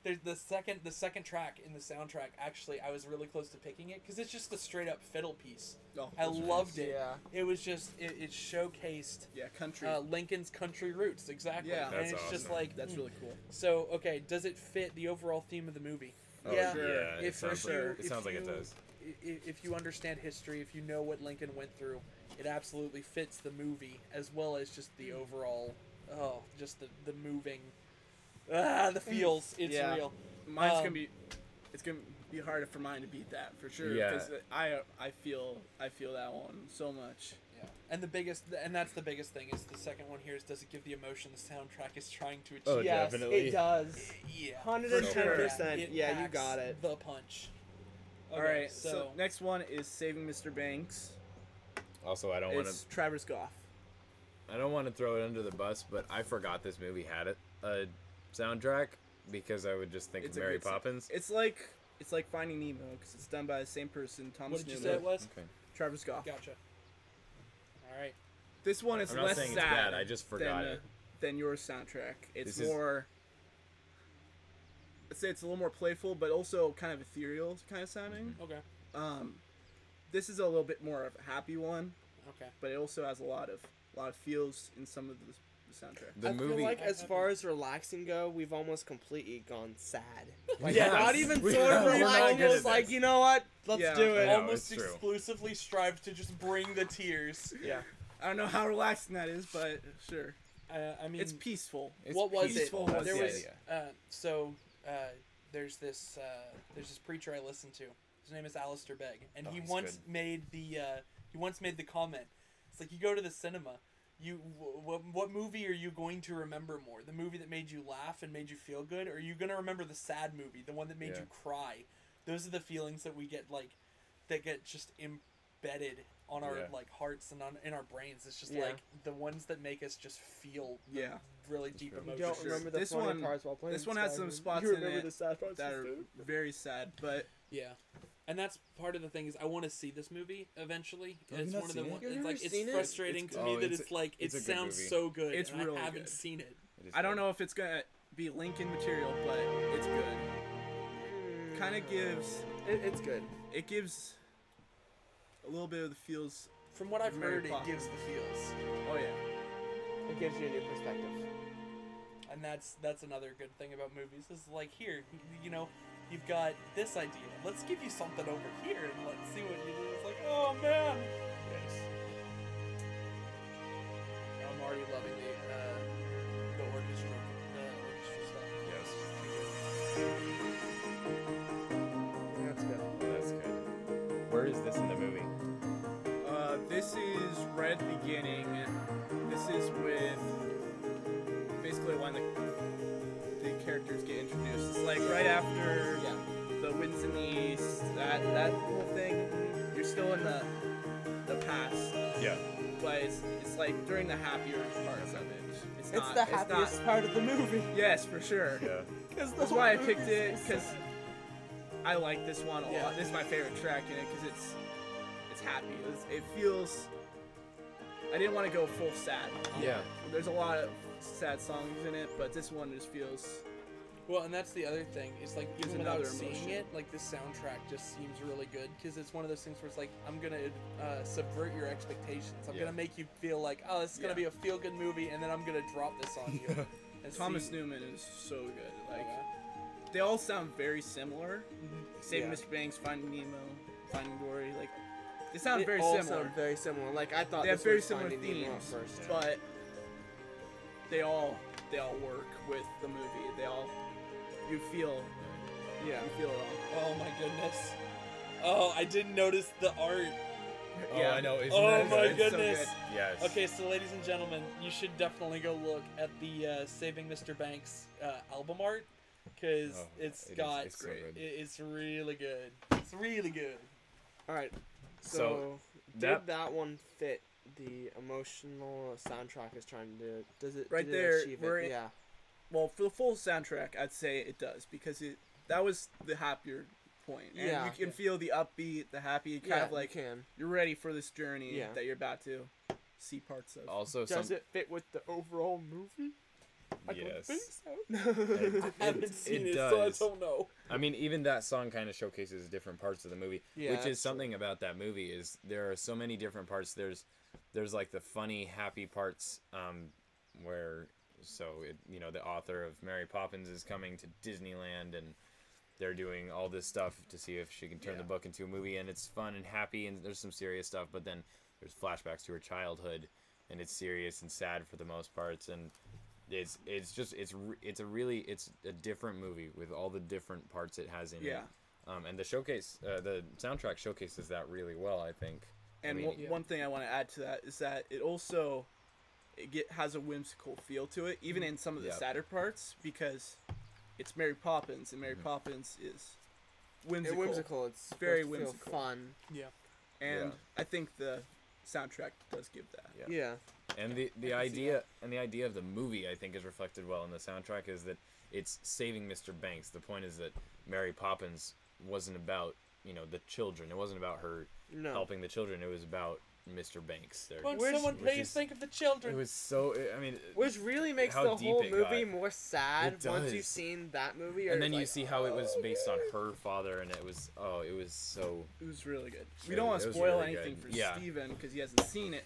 there's the second track in the soundtrack. Actually, I was really close to picking it because it's just a straight up fiddle piece. Oh, I those are loved nice. it. Yeah. It was just it showcased Yeah, country. Lincoln's country roots exactly. Yeah. and That's it's just awesome. like That's really cool. So okay, does it fit the overall theme of the movie? Oh, yeah. sure. Yeah, If it sounds like, you- it if sounds like it you- does. If you understand history, if you know what Lincoln went through, it absolutely fits the movie as well as just the overall, just the moving, the feels. It's Yeah. real. Mine's Um, gonna be. It's gonna be harder for mine to beat that for sure. Yeah. Because I feel that one so much. Yeah. And that's the biggest thing is the second one here is does it give the emotion the soundtrack is trying to achieve? Oh, Yes, definitely. it does. Yeah. 110%. It Yeah, you packs got it. The punch. All Okay, right. So next one is Saving Mr. Banks. Also, I don't want It's to. Travers Goff. I don't want to throw it under the bus, but I forgot this movie had a soundtrack because I would just think It's of a Mary good song. Poppins. It's like Finding Nemo because it's done by the same person, Thomas What did you Newman. say it was? Okay. Travers Goff. Gotcha. All right. This one is I'm not less saying it's sad. bad, I just forgot than, it. Than your soundtrack. It's This is- more. I'd say it's a little more playful, but also kind of ethereal, kind of sounding. Okay. This is a little bit more of a happy one, Okay. but it also has a lot of feels in some of the soundtrack. The I movie. feel like as far as relaxing go, we've almost completely gone sad. Like, Yes. not even We sort of are. We're relaxed, not good at almost like, this. you know what? Let's Yeah. do I it. know. Almost it's true. exclusively strive to just bring the tears. Yeah. I don't know how relaxing that is, but sure. I mean, It's peaceful. It's what was peaceful, it? that's There the was idea. there's this preacher I listen to. His name is Alistair Begg, and Oh, he he's once good. made the comment. It's like you go to the cinema. What movie are you going to remember more? The movie that made you laugh and made you feel good, or are you gonna remember the sad movie, the one that made Yeah. you cry? Those are the feelings that we get that get just embedded on our Yeah. hearts and in our brains. It's just Yeah. like the ones that make us just feel the Yeah. really deep true. You emotion. don't remember the This funny one- parts while playing this one has some Skyrim. spots You in remember it the sad parts that are instead? very sad, but Yeah, and that's part of the thing is I want to see this movie eventually. Have you It's not one of the seen it? ones. You've It's never like it's seen it? frustrating It's to good. me Oh, that it's it's like it it's a good sounds movie. so good. It's and really I haven't good. seen it. It is I don't good. know if it's gonna be Lincoln material, but it's good. Kind of gives It's good. it gives a little bit of the feels. From what I've Mary heard, it Poppins. gives the feels, Oh yeah. It gives you a new perspective. and that's another good thing about movies is like here, you've got this idea. Let's give you something over here and let's see what you do. It's like, oh man, Yes. I'm already loving the orchestra stuff. Yes. That's good. That's good. Where is this in the movie? This is Red Beginning. This is with basically when the characters get introduced. It's like right after the Winds in the East, that whole thing. You're still in the past, Yeah. but it's like during the happier parts of it. It's It's not. the it's not- happiest part of the movie. Yes, for sure. Yeah. That's why I picked it because I like this one a Yeah. lot. This is my favorite track in it because it's happy. It feels. I didn't want to go full sad. Yeah. There's a lot of sad songs in it, but this one just feels. Well, and that's the other thing. It's like Gives even without another seeing emotion. it, like this soundtrack just seems really good because it's one of those things where it's like I'm gonna subvert your expectations. I'm Yeah. gonna make you feel like oh, this is gonna Yeah. be a feel good movie, and then I'm gonna drop this on you. And Thomas see- Newman is so good. Like Yeah. they all sound very similar. Saving Yeah. Mr. Banks, Finding Nemo, Finding Dory. Like they sound It very all similar, sound very similar. Like I thought They have this very was similar Finding Nemo at themes. first. but they all work with the movie. They all you feel Yeah. you feel it all. Oh my goodness. Oh, I didn't notice the art. Oh, I know. Isn't Oh that my good? good. goodness. Yes. Okay, so ladies and gentlemen, you should definitely go look at the Saving Mr. Banks album art because Oh, it's it is- got it's so good. it's really good. It's really good. All right. So, So, that- did that one fit the emotional soundtrack is trying to do? Does it Right did it there, achieve we're it? in- Yeah. Well, for the full soundtrack, I'd say it does because that was the happier point, and Yeah. you can feel the upbeat, the happy, kind of like you can. you're ready for this journey Yeah. that you're about to see parts of. Also, Does it fit with the overall movie? I don't Yes. think so. I haven't seen it, does. so I don't know. I mean, even that song kind of showcases different parts of the movie, Yeah, which that's is something about that movie is there are so many different parts. There's like the funny, happy parts, where the author of Mary Poppins is coming to Disneyland and they're doing all this stuff to see if she can turn the book into a movie, and it's fun and happy, and there's some serious stuff, but then there's flashbacks to her childhood, and it's serious and sad for the most parts, and it's a different movie with all the different parts it has in Yeah. it. And the soundtrack showcases that really well, I think. And one thing I want to add to that is that it also has a whimsical feel to it, even in some of the Yeah. sadder parts, because it's Mary Poppins, and Mary Poppins is whimsical. Whimsical. It's Very supposed to feel whimsical. fun. Yeah. And Yeah. I think the soundtrack does give that. Yeah. Yeah. And the idea of the movie, I think, is reflected well in the soundtrack, is that it's saving Mr. Banks. The point is that Mary Poppins wasn't about the children. It wasn't about her No. helping the children. It was about Mr. Banks. There. Won't Which- someone which please is- think of the It children? was so. I mean, Which really makes how the deep whole it movie got. more sad It once you've does. seen that movie. Or and then you like, see how it was oh, based on man. her father, and it was so. It was really good. We It- don't want it to was spoil really anything good. for Yeah. Steven because he hasn't seen it.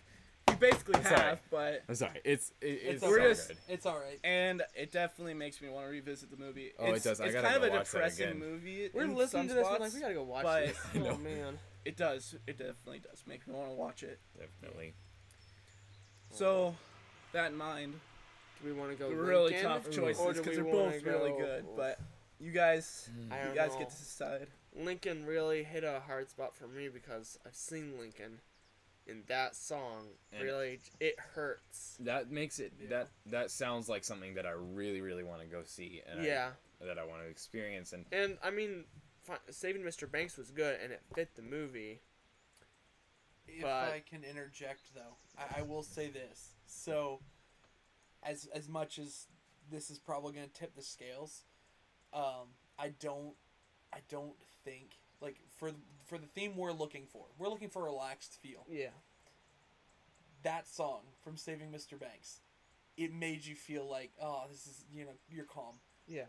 You basically It's have, alright. but I'm sorry. It's It's so We're okay. just- good. It's all right. and it definitely makes me want to revisit the movie. Oh, it it's, does. I It's gotta kind of go a watch that depressing again. movie. We're in listening some to this. We're spots, like, we gotta go watch but this. I know. Oh man. It does. It definitely does make me want to watch it. Definitely. So, that in mind, Do we want to go? really Lincoln, tough or choices do because we they're wanna both really go- good. But you guys, I you don't guys know. get to decide. Lincoln really hit a hard spot for me because I've seen Lincoln, and that song And- really it hurts. That makes it that sounds like something that I really really want to go see, and Yeah. that I want to experience, and And I mean, Saving Mr. Banks was good, and it fit the movie. If But- I can interject, though, I will say this. So, as much as this is probably going to tip the scales, I don't think like for the theme we're looking for a relaxed feel. Yeah. That song from Saving Mr. Banks, it made you feel like, oh, this is you're calm. Yeah.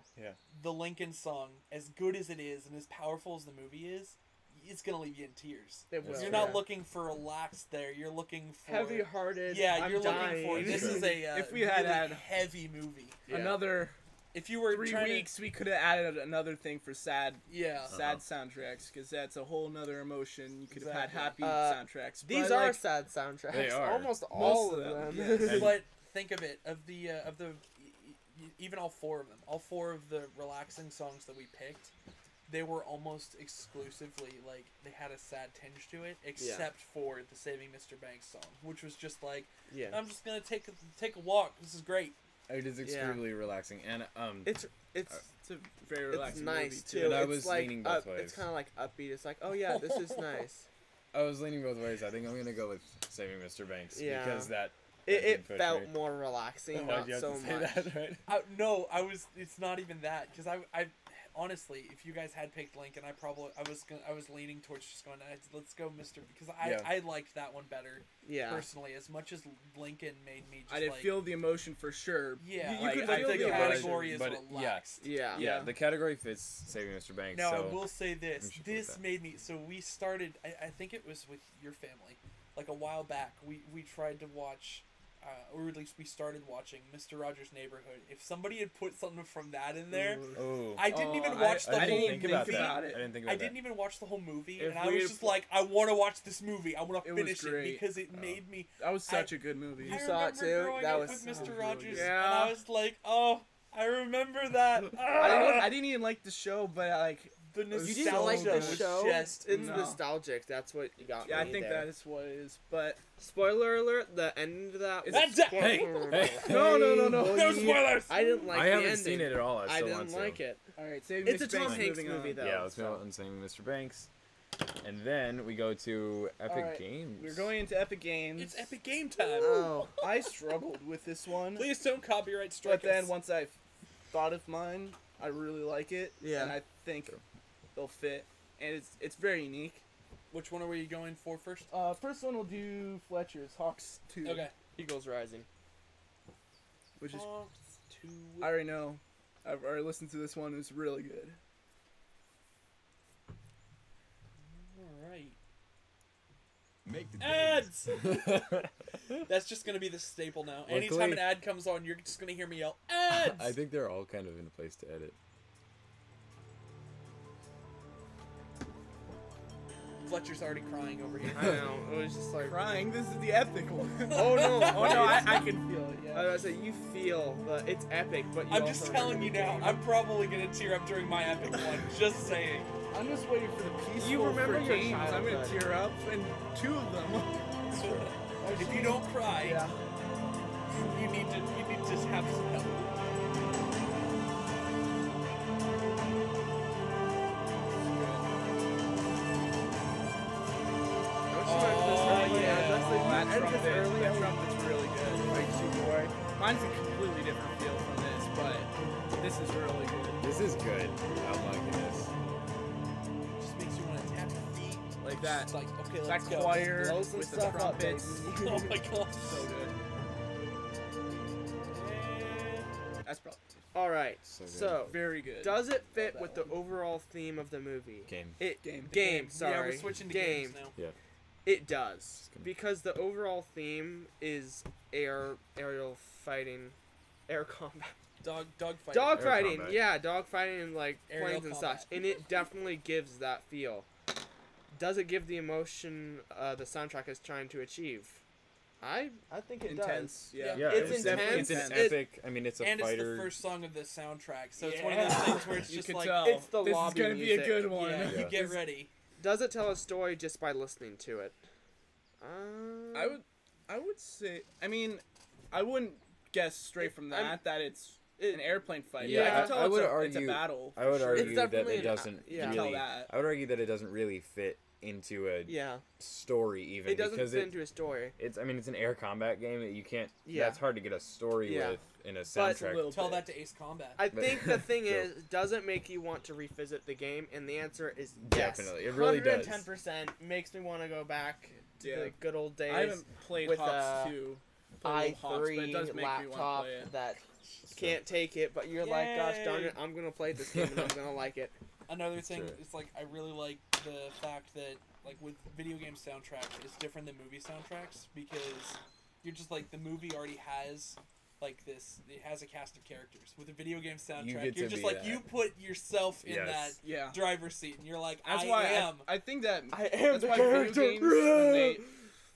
The Lincoln song, as good as it is and as powerful as the movie is, it's gonna leave you in tears. It will. You're not looking for relaxed there. You're looking for Heavy-hearted. Yeah, I'm you're dying. looking for this is a If we had really had- heavy movie. Yeah. Another If you were 3 trying weeks, we could have added another thing for sad yeah. sad soundtracks because that's a whole nother emotion. You could have had Exactly. happy soundtracks. These but, are like, sad soundtracks. They are. Almost all Most of of them. them, yes. But think of it, of the even all four of them, all four of the relaxing songs that we picked, they were almost exclusively like they had a sad tinge to it, except for the Saving Mr. Banks song, which was just like, Yeah. I'm just gonna take a walk. This is great. it is extremely relaxing, and It's It's a very it's relaxing nice movie too. And I It's was like leaning both It's ways. kind of like upbeat. It's like, oh yeah, this is nice. I was leaning both ways. I think I'm gonna go with Saving Mr. Banks Yeah. because that It did push felt me. more relaxing, Why'd not you have so to say much. that, right? No, it's not even that because I honestly, if you guys had picked Lincoln, I was leaning towards just going, let's go Mr. because Yeah. I liked that one better Yeah. personally, as much as Lincoln made me just I didn't like, feel the emotion for sure. yeah, you could but feel the the category is but relaxed. Yeah. Yeah, the category fits Saving Mr. Banks. Now, so I will say this. we should put This that. made me... So we started... I think it was with your family. Like a while back, we tried to watch... or at least we started watching Mr. Rogers' Neighborhood. If somebody had put something from that in there... Oh, I didn't even I- watch the I whole didn't think about movie. that. it. I didn't think about I didn't that. even watch the whole movie, If and I we was had just put- like, I want to watch this movie. I want It to was finish it great. because it made me... That was such a good movie. You I saw it remember too? growing That up was with so Mr. really Rogers, good. and Yeah. I was like, oh, I remember that. I didn't even like the show, but The You nostalgia didn't like the was show? just... It's No. nostalgic. That's what you got yeah, I me think there. that is what it is. But Spoiler alert, the ending to that was... That's it. Hey, hey. no. No spoilers! I didn't like I the haven't ending. seen it at all. I I still didn't want to. like it. all right, Saving It's a Mr. Tom Banks, Hanks moving movie, on. though. Yeah, let's so. go on Saving Mr. Banks. And then we go to Epic Alright, Games. We're going into Epic Games. It's Epic Game Time. Oh. I struggled with this one, Please don't copyright strike but then us. once I thought of mine, I really like it. Yeah. And I think they'll fit, and it's very unique. Which one are we going for first? First one we'll do Fletcher's Hawks 2. Okay. Eagles Rising. Which is Hawks 2. I already know. I've already listened to this one. It's really good. All right. Make the Ads. That's just gonna be the staple now. Anytime Luckily- an ad comes on, you're just gonna hear me yell ads. I think they're all kind of in a place to edit. Fletcher's already crying over here. I know. It was just like. Crying. This is the epic one. Oh no! Oh no, I can feel it. I Yeah. was gonna say you feel the it's epic, but you I'm also just telling you remember now. I'm probably gonna tear up during my epic one. Just saying. I'm just waiting for the peaceful You remember for your games. I'm gonna childhood. tear up, and 2 of them. If you don't cry, Yeah. you need to have some help. Don't you remember this early? yeah. That's like That you ended this trumpet, early. that trumpet's really good. Like Super Boy. Mine's a completely different feel from this, but this is really good. This is good. I'm liking this. Just makes you want to tap your feet. Like that. It's like, okay, That let's go. choir Blow some with the stuff up, trumpets. baby. Oh my god. So good. That's probably All right. So good. So, very good. does it fit Love with that the overall theme of the movie? Game. It Game. Game. Sorry. Yeah, we're switching to game. games now. Yeah. It does gonna- because the overall theme is aerial fighting, air combat. Dog fight. Dog Air fighting, combat. yeah, dog fighting and like Aerial planes and combat. such, and it definitely gives that feel. Does it give the emotion the soundtrack is trying to achieve? I think it Intense. Yeah. Yeah. Yeah, It's it's definitely intense. it's an It- epic. I mean, it's a And fighter. it's the first song of the soundtrack, so it's one of those Yeah. things where it's You just can like, tell. It's the this lobby is gonna music. be a good one. yeah, Yeah. you get ready. Does it tell a story just by listening to it? I would say. I mean, I wouldn't guess straight from I'm- that it's an airplane fight. Yeah, I can tell I would it's argue- a battle. I would for sure. argue that definitely it an- doesn't yeah. You can really. tell that. I would argue that it doesn't really fit into a Yeah, story even it doesn't because fit into a story. it's. I mean, it's an air combat game that you can't. Yeah. That's hard to get a story Yeah. with in a But- soundtrack. little Tell bit. that to Ace Combat. I But- think the thing True. is, does it make you want to revisit the game? And the answer is yes. Definitely. It really does. 110% makes me want to go back to Yeah. the good old days. I haven't played with, Hawks 2. Played Hawks, but it does i3 make me want to laptop play it. that can't take it, but you're like, gosh darn it, Yay. I'm gonna play this game and I'm gonna like it. Another thing true. is like I really like the fact that like with video game soundtracks, it's different than movie soundtracks because you're just like the movie already has like this. It has a cast of characters. With a video game soundtrack, get you're to just be like that. you put yourself in Yes. Yeah. that driver's seat, and you're like, That's I why am. I think that I am that's the why character. video games when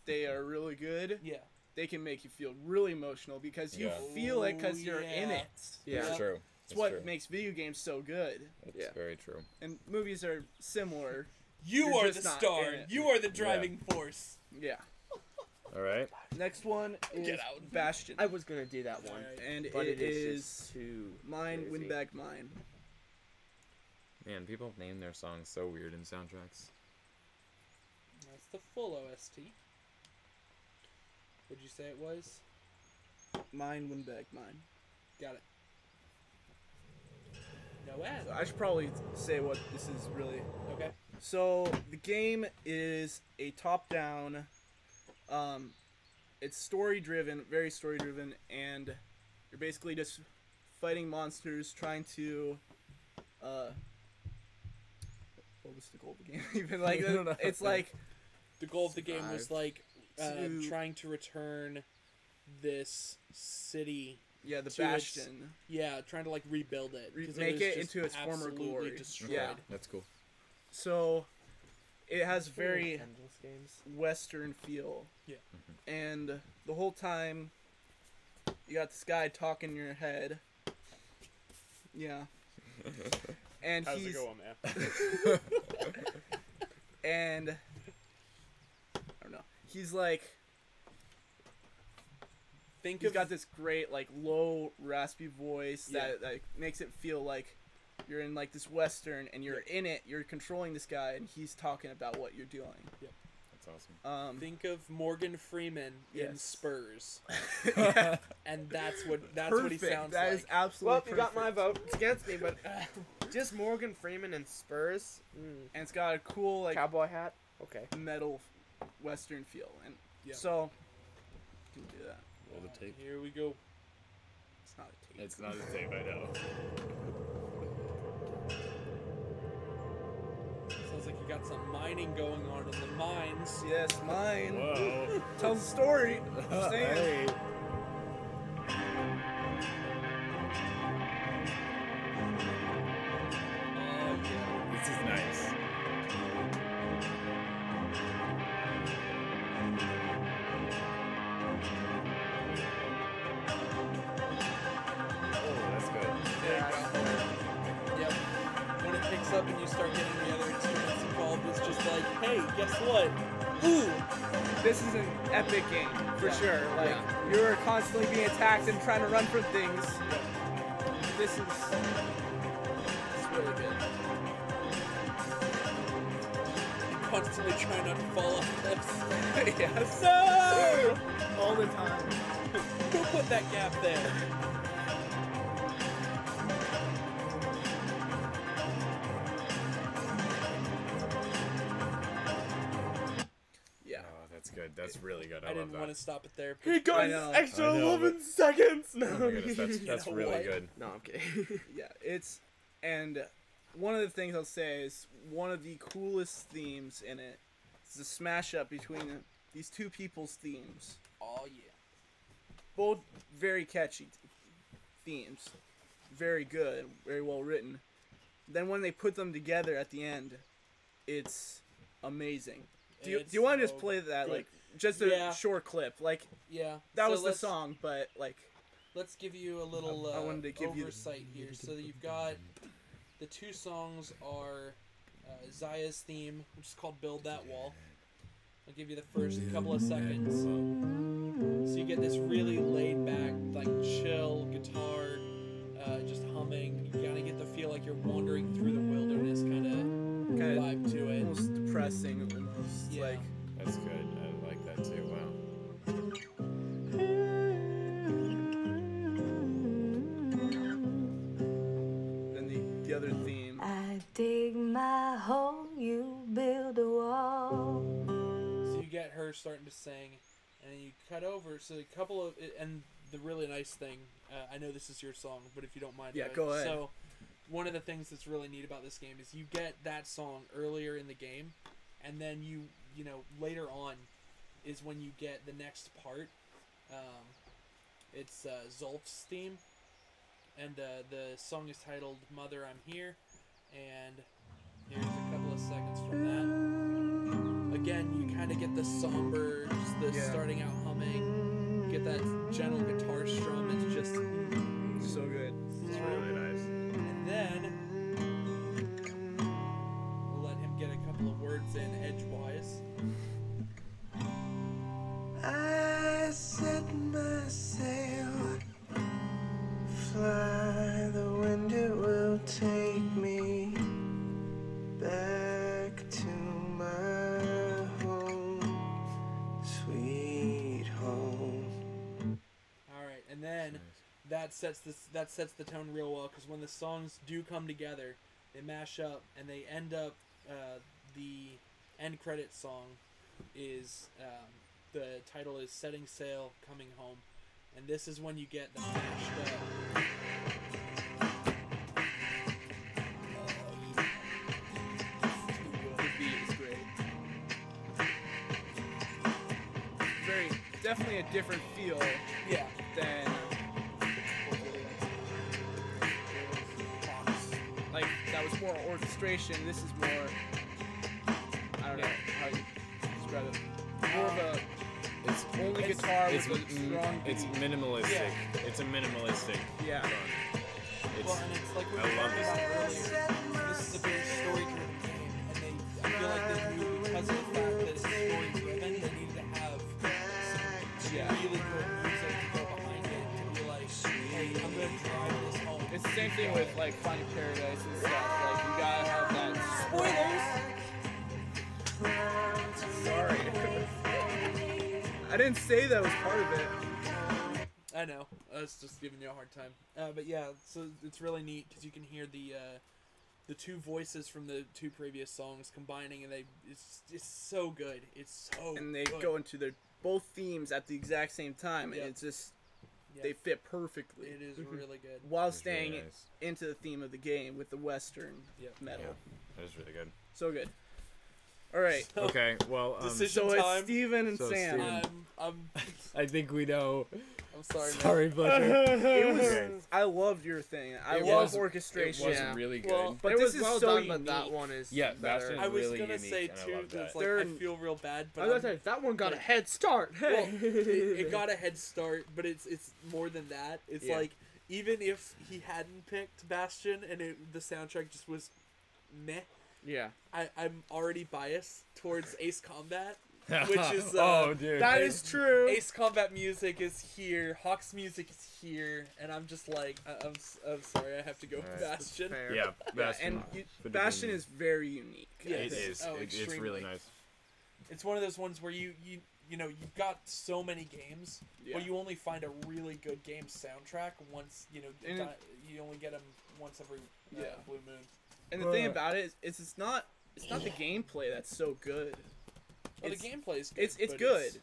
they are really good. Yeah. They can make you feel really emotional because you Yeah. feel it because you're in Yeah. it. Yeah. It's true. It's what true. makes video games so good. It's Yeah. very true. And movies are similar. You You're are just the not star. in it. You are the driving force. Yeah. All right. Next one is Get out. Bastion. I was gonna do that one, And but it is is just too Mine, crazy. Windbag Mine. Man, people name their songs so weird in soundtracks. That's the full OST. What'd you say it was? Mine, Windbag Mine. Got it. No ad. I should probably say what this is really. Okay. So the game is a top-down. It's story-driven, very story-driven, and you're basically just fighting monsters, trying to. What was the goal of the game? Even like I don't know. it's like The goal of the game was Survive. like To- trying to return this city. yeah, the To its- Bastion. Yeah, trying to like rebuild it. 'cause Make was it just into its former absolutely glory. Destroyed. Yeah. That's cool. So it has very endless games. Western feel. Yeah. And the whole time, you got this guy talking in your head. Yeah. And How's he's it going, man? and I don't know. He's like Think he's of got this great like low raspy voice Yeah. that makes it feel like you're in like this western, and you're in it. You're controlling this guy, and he's talking about what you're doing. That's awesome. Think of Morgan Freeman in Yes. Spurs, Yeah. and that's what he Perfect. sounds That like. is absolutely Well, you got my perfect. vote. It's against me, but just Morgan Freeman and Spurs. And it's got a cool like Cowboy hat. Okay. metal western feel, and Yeah. so you can do that. Roll the tape. Here we go. It's not a tape. It's not a tape, I know. Sounds like you got some mining going on in the mines. Yes, mine. Whoa. Tells a story. Just saying. Hey. Oh yeah. This is nice. Oh, that's good. There you go. Yep. When it picks up and you start getting the other instruments involved, it's just like, hey, guess what? Ooh! This is an epic game for Yeah. sure. Like Yeah. you're constantly being attacked and trying to run from things. This is it's really good. Constantly trying not to fall off cliffs. yes. No! All the time. Who put that gap there? Yeah. Oh, that's good. That's really good. I, I love didn't that. want to stop it there. He got I know. extra I know, 11 seconds. No, Oh my goodness, that's know really what? good. no, I'm kidding. Yeah. It's and one of the things I'll say is one of the coolest themes in it is the smash up between these two people's themes. Oh yeah. Both very catchy themes, very good, very well written. Then when they put them together at the end, it's amazing. Do you It's want to so just play that, good. like, just a Yeah. short clip? Like, Yeah. that so was the let's- song, but, like, Let's give you a little I wanted to give you the- oversight here. So you've got the two songs are Zaya's theme, which is called "Build That Wall." I'll give you the first couple of seconds. So you get this really laid back, like chill guitar, just humming. You kind of get the feel like you're wandering through the wilderness, kind of kind of vibe to it. almost depressing, almost, Yeah. like, That's good. I like that too. Wow. then the other theme. I dig my hole, you build a wall. So you get her starting to sing, and then you cut over. So a couple of, and the really nice thing, I know this is your song, but if you don't mind, Yeah, go ahead. So one of the things that's really neat about this game is you get that song earlier in the game, and then you know later on is when you get the next part. It's Zolf's theme, and the song is titled "Mother, I'm Here," and here's a couple of seconds from that. Again, you kind of get the somber, just the Yeah. starting out humming. You get that gentle guitar strum. It's just, So good. It's really nice. and then we'll let him get a couple of words in edgewise. I set my sail, fly, the wind it will take me back to my home, sweet home. All right, and then that sets the tone real well because when the songs do come together, they mash up and they end up. The end credit song is the title is "Setting Sail, Coming Home," and this is when you get the mashed up. The beat is great. Very, definitely a different feel Yeah. than like that was more orchestration. This is more, I don't know how you describe it. More of a It's only It's- guitar it's with a strong it's beat. minimalistic. It's a minimalistic. Yeah. song. It's, Well, and it's like we I were love talking this. about earlier. This is a very story-driven game, and I feel like they knew because of the fact that it's story-driven, they needed to have some really good music to go behind it to be like, hey, I'm gonna drive this home. It's the same thing with like Finding Paradise and stuff. Like you gotta have that. Spoilers. Sorry. I didn't say that was part of it. I know. I was just giving you a hard time. But yeah, so it's really neat because you can hear the two voices from the two previous songs combining, and it's so good. It's so And they good. go into their both themes at the exact same time, and Yep. it's just Yep. they fit perfectly. It is really good. While It's really staying nice. into the theme of the game with the Western Yep. metal. Yeah, it was really good. So good. All right. So, Okay, well, Decision So it's time. Steven and So Sam. Steven. I'm I think we know. I'm sorry, man. Sorry, Fletcher. It was. Okay. I loved your thing. I It love was- orchestration. It was Yeah. really good. Well, But it this was is well so done, but that unique. one is Yeah, better. Bastion- I was really gonna unique, say and I too, love that it's that. like They're- I feel real bad, but I was I'm- gonna say, that one got a like- head start. well, Hey. it got a head start, but it's more than that. It's Yeah. like even if he hadn't picked Bastion and the soundtrack just was meh, Yeah. I'm already biased towards Ace Combat, which is oh, dude. That is true. Ace Combat music is here, Hawk's music is here, and I'm just like I'm sorry, I have to go with Alright. Bastion. Fair. Yeah, Yeah, Bastion. and But Bastion it is very unique. Yes. is. Oh, It's extremely. really nice. It's one of those ones where you know you've got so many games, Yeah. but you only find a really good game soundtrack once And- you only get them once every Yeah. blue moon. And the thing about it is it's not the gameplay that's so good. Well, It's- the gameplay is good. It's but good.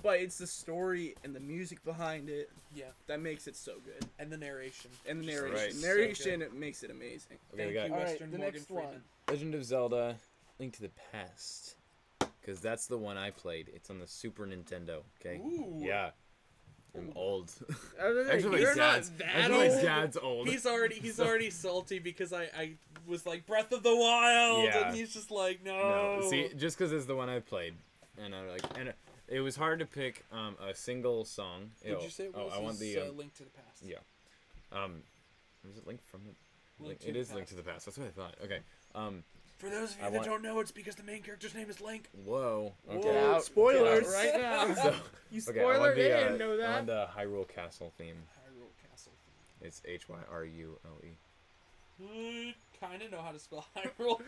But it's the story and the music behind it Yeah, that makes it so good. and the narration. And the Just narration. Right. so Narration good. makes it amazing. Okay, Thank we got you, All right, Western the Morgan next Freeman. one. Legend of Zelda: Link to the Past, because that's the one I played. It's on the Super Nintendo. Okay. Ooh. Yeah. I'm old. I was gonna say, Actually, you're my dad's, not that actually, my old. dad's old. He's already salty because I was like Breath of the Wild, Yeah. and he's just like no. No, see, just because it's the one I played, and I'm like, and it was hard to pick a single song. What'd you say? It was? I want the Link to the Past. yeah. Was it Link from the? Link to It the is Link Past. to the Past. That's what I thought. Okay. For those of you I that want- don't know, it's because the main character's name is Link. Whoa. Okay. Get out. Spoilers. Get out right now. So, You okay, I want spoiler, the, they didn't know I that. want the Hyrule Castle theme. Hyrule Castle. It's HYRULE. Kind of know how to spell Hyrule.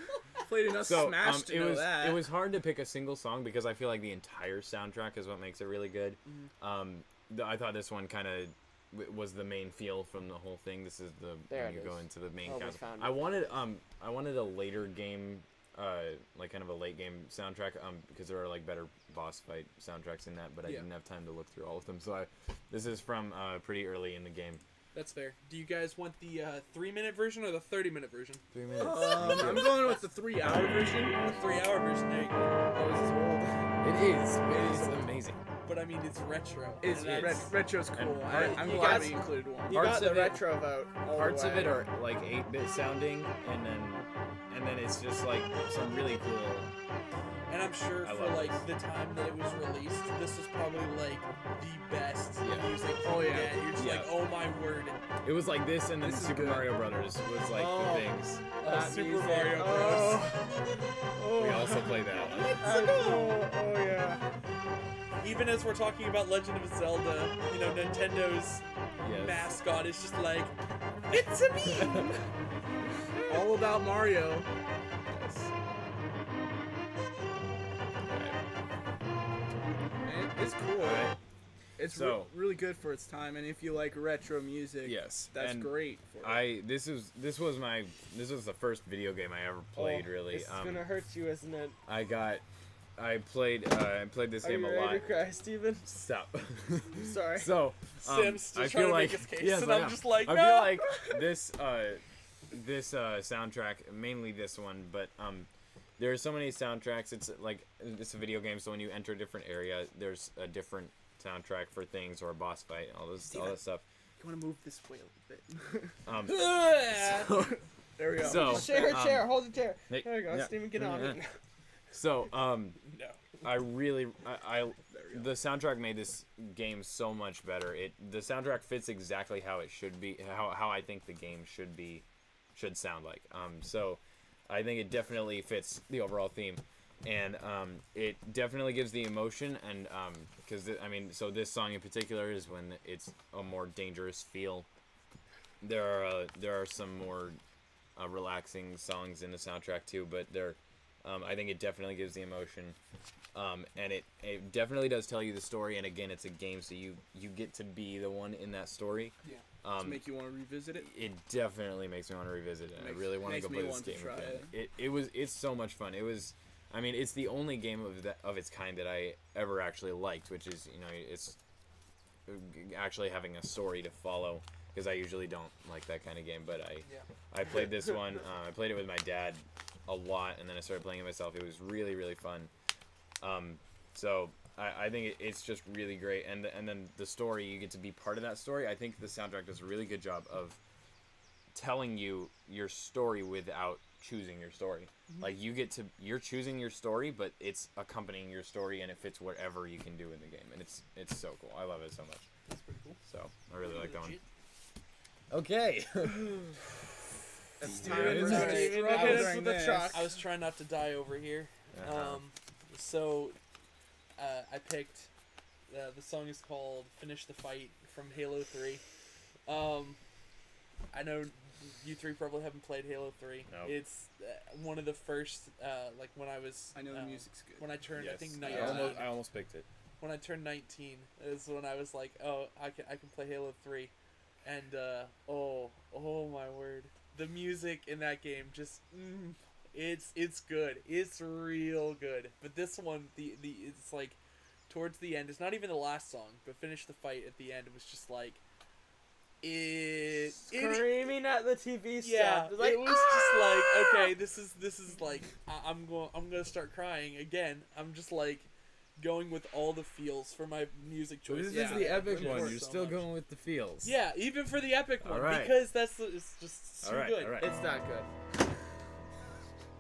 Played enough So Smash to it know was that. it was hard to pick a single song because I feel like the entire soundtrack is what makes it really good. I thought this one kind of was the main feel from the whole thing. This is the There when it you go is. into the main Oh, we castle. found I it. wanted a later game, like kind of a late game soundtrack, because there are like better boss fight soundtracks in that, but I Yeah. didn't have time to look through all of them. So this is from pretty early in the game. That's fair. Do you guys want the 3-minute version or the 30-minute version? 3 minutes. I'm going with the 3-hour version. The 3-hour version. There you go. Oh, this is old. It is. It is amazing. But I mean, it's retro. It's and that's- retro's cool. And I'm you glad got- we included one. You Parts got the of it- retro vote. all the Parts of way. it are like 8-bit sounding, and then it's just like some really cool. And I'm sure I for love like the time that it was released, this was probably like the best Yeah. music you Oh, could yeah. get. You're just Yeah. like, oh my word. It was like this, and then This is Super good. Mario Brothers was like Oh. the things. That Super music. Mario Bros. We also play that one. Oh yeah. Even as we're talking about Legend of Zelda, you know, Nintendo's Yes. mascot is just like, it's a me. All about Mario. Yes. And it's cool. Alright. It's So- really good for its time, and if you like retro music, Yes. that's and great. For it. this was the first video game I ever played. Really, This is gonna hurt you, isn't it? I played this Are game you a ready lot. to cry, Steven? Stop. I'm sorry. So, Sam's still I trying feel to like make his case, yes, and I I'm am. just like, I no. feel like this soundtrack, mainly this one, but there are so many soundtracks. It's like it's a video game, so when you enter a different area, there's a different soundtrack for things or a boss fight, all that stuff. You want to move this way a little Um, Ugh. There we go. so Chair, um, chair, hold the chair. hey, There you go, yeah. Steven, get on it. So No. I really the soundtrack made this game so much better. The soundtrack fits exactly how it should be, how I think the game should sound like. So I think it definitely fits the overall theme, and it definitely gives the emotion, and because so this song in particular is when it's a more dangerous feel, there are some more relaxing songs in the soundtrack too, but I think it definitely gives the emotion, and it definitely does tell you the story. And again, it's a game, so you get to be the one in that story. Yeah. To make you want to revisit it. It definitely makes me want to revisit it. I really want to go play this game again. It's so much fun. I mean, it's the only game of its kind that I ever actually liked, which is, it's actually having a story to follow, because I usually don't like that kind of game. But I played this one. I played it with my dad a lot, and then I started playing it myself. It was really, really fun. So I think it's just really great. And then the story, you get to be part of that story. I think the soundtrack does a really good job of telling you your story without choosing your story. Like, you're choosing your story, but it's accompanying your story, and it fits whatever you can do in the game. And it's so cool. I love it so much. That's pretty cool. So I really like that one. Okay. I was trying not to die over here. So I picked the song is called "Finish the Fight" from Halo 3. I know you three probably haven't played Halo 3. Nope. It's one of the first, like when I was. I know the music's good. When I turned, I think 19. I almost picked it. When I turned 19 is when I was like, oh, I can play Halo 3, and oh my word, the music in that game just it's good. It's real good. But this one, it's like towards the end. It's not even the last song, but "Finish the Fight" at the end. It was just like screaming at the TV stuff. Yeah, It was like, it was just like, okay, this is like I'm gonna start crying again. I'm just like going with all the feels for my music choices. This is the epic Just one. so You're still much. going with the feels. Yeah, even for the epic one, Alright. because it's just too good. Alright. it's not good.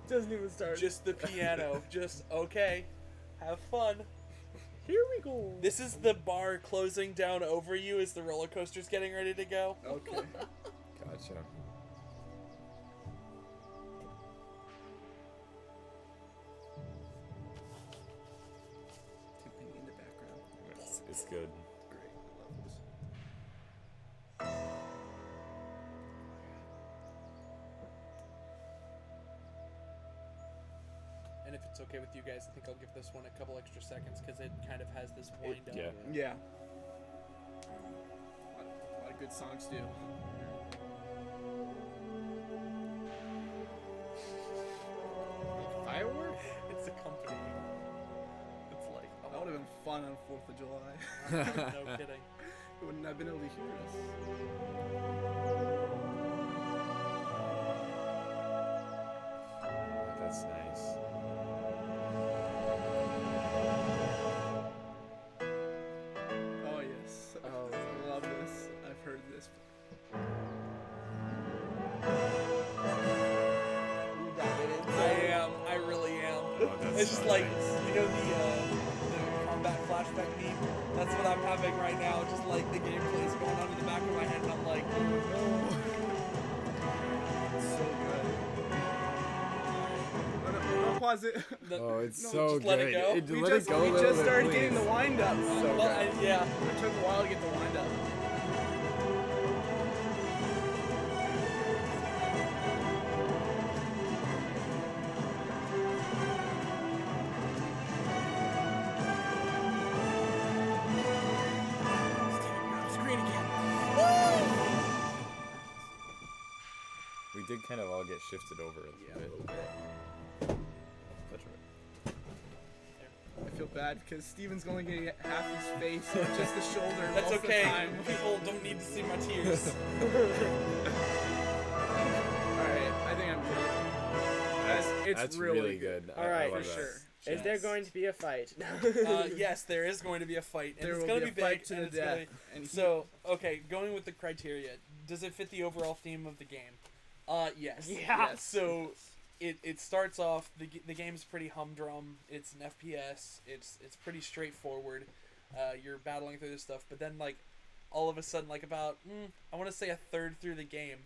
Doesn't even start. Just the piano. Just okay. Have fun. Here we go. This is the bar closing down over you as the roller coaster's getting ready to go. Okay. Gotcha. Timpani in the background. It's good. Great. I love this. And if it's okay with you guys, I think I'll give this one a couple extra seconds because it kind of has this wind up. Yeah. Yeah. A lot of good songs too. Fireworks? It's accompanying. It's like, That would have been fun on 4th of July. no kidding. You wouldn't have been able to hear us. That's nice. Oh yes. Oh. I love this. I've heard this. I really am. That's It's just so like, nice. you know, the combat flashback beat? That's what I'm having right now. Just like the gameplay is going on in the back of my head, and I'm like, It's so good. No, pause it. Oh, it's No, so just good. let it go. We let just, it go a we little just bit, started getting please. the wind up. So well, good. yeah. It took a while to get the wind up. Screen again. We did kind of all get shifted over a little bit. That's right. I feel bad because Steven's only getting half his face or just the shoulder. That's most okay. Of the time. People don't need to see my tears. Alright, I think I'm good. It's That's really good. All right, I love for that. sure. Is there Yes. going to be a fight? Yes, there is going to be a fight, and There it's will going be to a be fight big. to and the it's gonna death. And So, okay, going with the criteria, does it fit the overall theme of the game? Yes. Yeah. Yes. So, it starts off, the game's pretty humdrum. It's an FPS. It's pretty straightforward. You're battling through this stuff, but then, like, all of a sudden, like, about, I want to say a third through the game,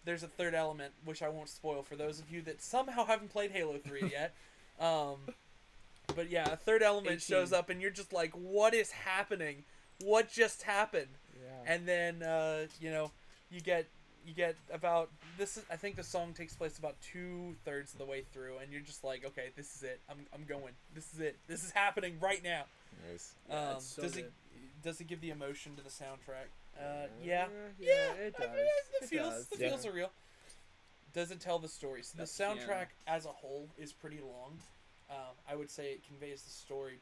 there's a third element, which I won't spoil for those of you that somehow haven't played Halo 3 yet. But yeah, a third element 18. shows up, and you're just like, what is happening? What just happened? Yeah. And then, you know, you get You get about this. I think the song takes place about 2/3 of the way through, and you're just like, okay, this is it. I'm going. This is it. This is happening right now. Nice. Yeah, it's so does good. it give the emotion to the soundtrack? Yeah, Yeah, it I does. mean, the It feels does. the Yeah. feels are real. Does it tell the story? So the That piano. soundtrack as a whole is pretty long. I would say it conveys the story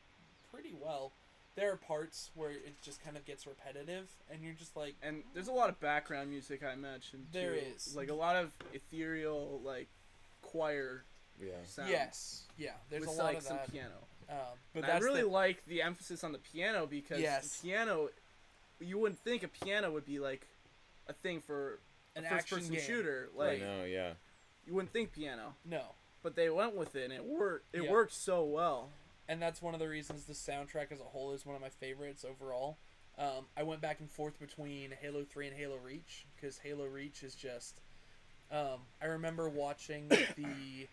pretty well. There are parts where it just kind of gets repetitive, and you're just like, And there's a lot of background music, I imagine. There too. is. Like a lot of ethereal, like choir Yeah. sounds. yes, yeah. There's with a lot like of some that. piano. But And I that's really the, like the emphasis on the piano because Yes. the piano, you wouldn't think a piano would be like a thing for an a action first-person game. shooter. I Like know. Yeah. you wouldn't think piano, No. but they went with it and it worked. It Yeah. worked so well. And that's one of the reasons the soundtrack as a whole is one of my favorites overall. I went back and forth between Halo 3 and Halo Reach, because Halo Reach is just... I remember watching the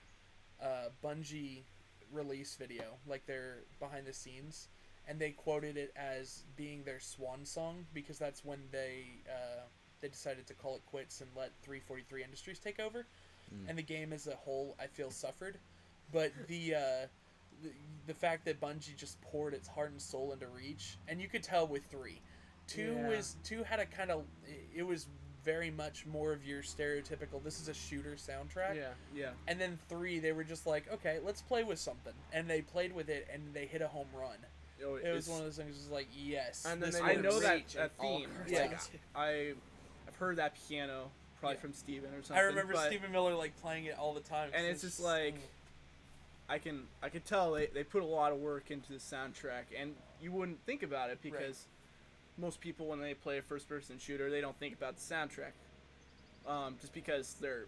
Bungie release video, like their behind the scenes, and they quoted it as being their swan song, because that's when they decided to call it quits and let 343 Industries take over. And the game as a whole, I feel, suffered. But the fact that Bungie just poured its heart and soul into Reach, and you could tell with 3. 2 had a kind of, it was very much more of your stereotypical, this is a shooter soundtrack. Yeah. And then 3, they were just like, okay, let's play with something. And they played with it, and they hit a home run. Oh, It was one of those things, just like, yes. And then this they I would know that, Reach and all theme. kinds Yeah. Like, I've heard that piano probably Yeah. from Steven or something. I remember but, Stephen Miller like playing it all the time. and it's just like I can tell they put a lot of work into the soundtrack, and you wouldn't think about it because most people when they play a first person shooter they don't think about the soundtrack, just because they're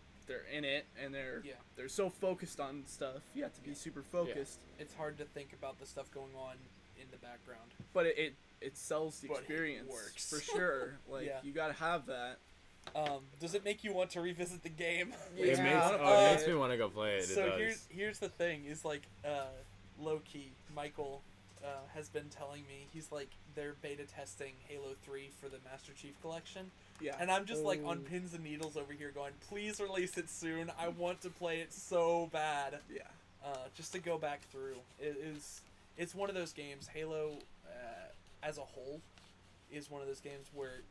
in it and they're so focused on stuff. You have to be super focused, it's hard to think about the stuff going on in the background. but it sells the But it experience works. for sure. Like Yeah. you gotta have that. Does it make you want to revisit the game? It Yeah. makes me want to go play it. So it does. here's the thing: is like low key, Michael has been telling me he's like they're beta testing Halo 3 for the Master Chief Collection, Yeah. and I'm just like on Oh. pins and needles over here, going, please release it soon. I want to play it so bad. Yeah. Just to go back through. It's one of those games. Halo, as a whole, is one of those games where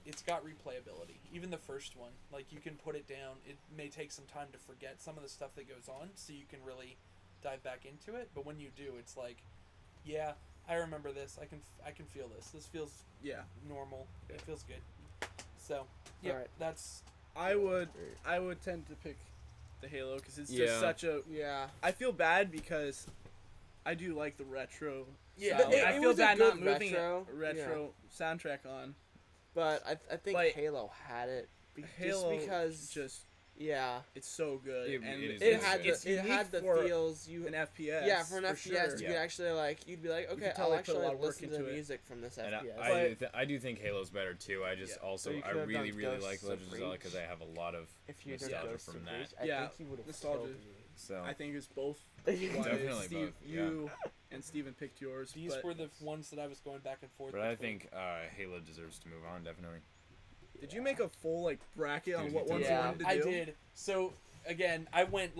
it's got replayability. Even the first one, like you can put it down. It may take some time to forget some of the stuff that goes on, so you can really dive back into it. But when you do, it's like, yeah, I remember this. I can feel this. This feels Yeah. normal. It feels good. So yeah, Alright. that's I would tend to pick the Halo because it's just Yeah. such a. Yeah. I feel bad because I do like the retro. Yeah. style. But it I feel was a bad good not moving retro, a retro soundtrack on. But I think Like, Halo had it. Halo just because. just yeah. it's so good It- and it is It really had good. the it had the for feels you. an FPS. Yeah, for an FPS, sure. you Yeah. could actually like you'd be like, okay, could tell I'll they put a actually lot of work listen to into the it. music from this And FPS. I do think Halo's better too. I just Yeah. also Or you I could have really done really Ghosts like of Legends of Zelda Reach. because I have a lot of If you did nostalgia Ghosts from of that. Reach, I Yeah, think he would have nostalgia. killed me. So I think it's both. Definitely Steve, both, yeah. You and Steven picked yours. these but were the ones that I was going back and forth. but I between. think Halo deserves to move on definitely. did you make a full like bracket on Dude, what you ones did. you Yeah. wanted to I do? did. So again, I went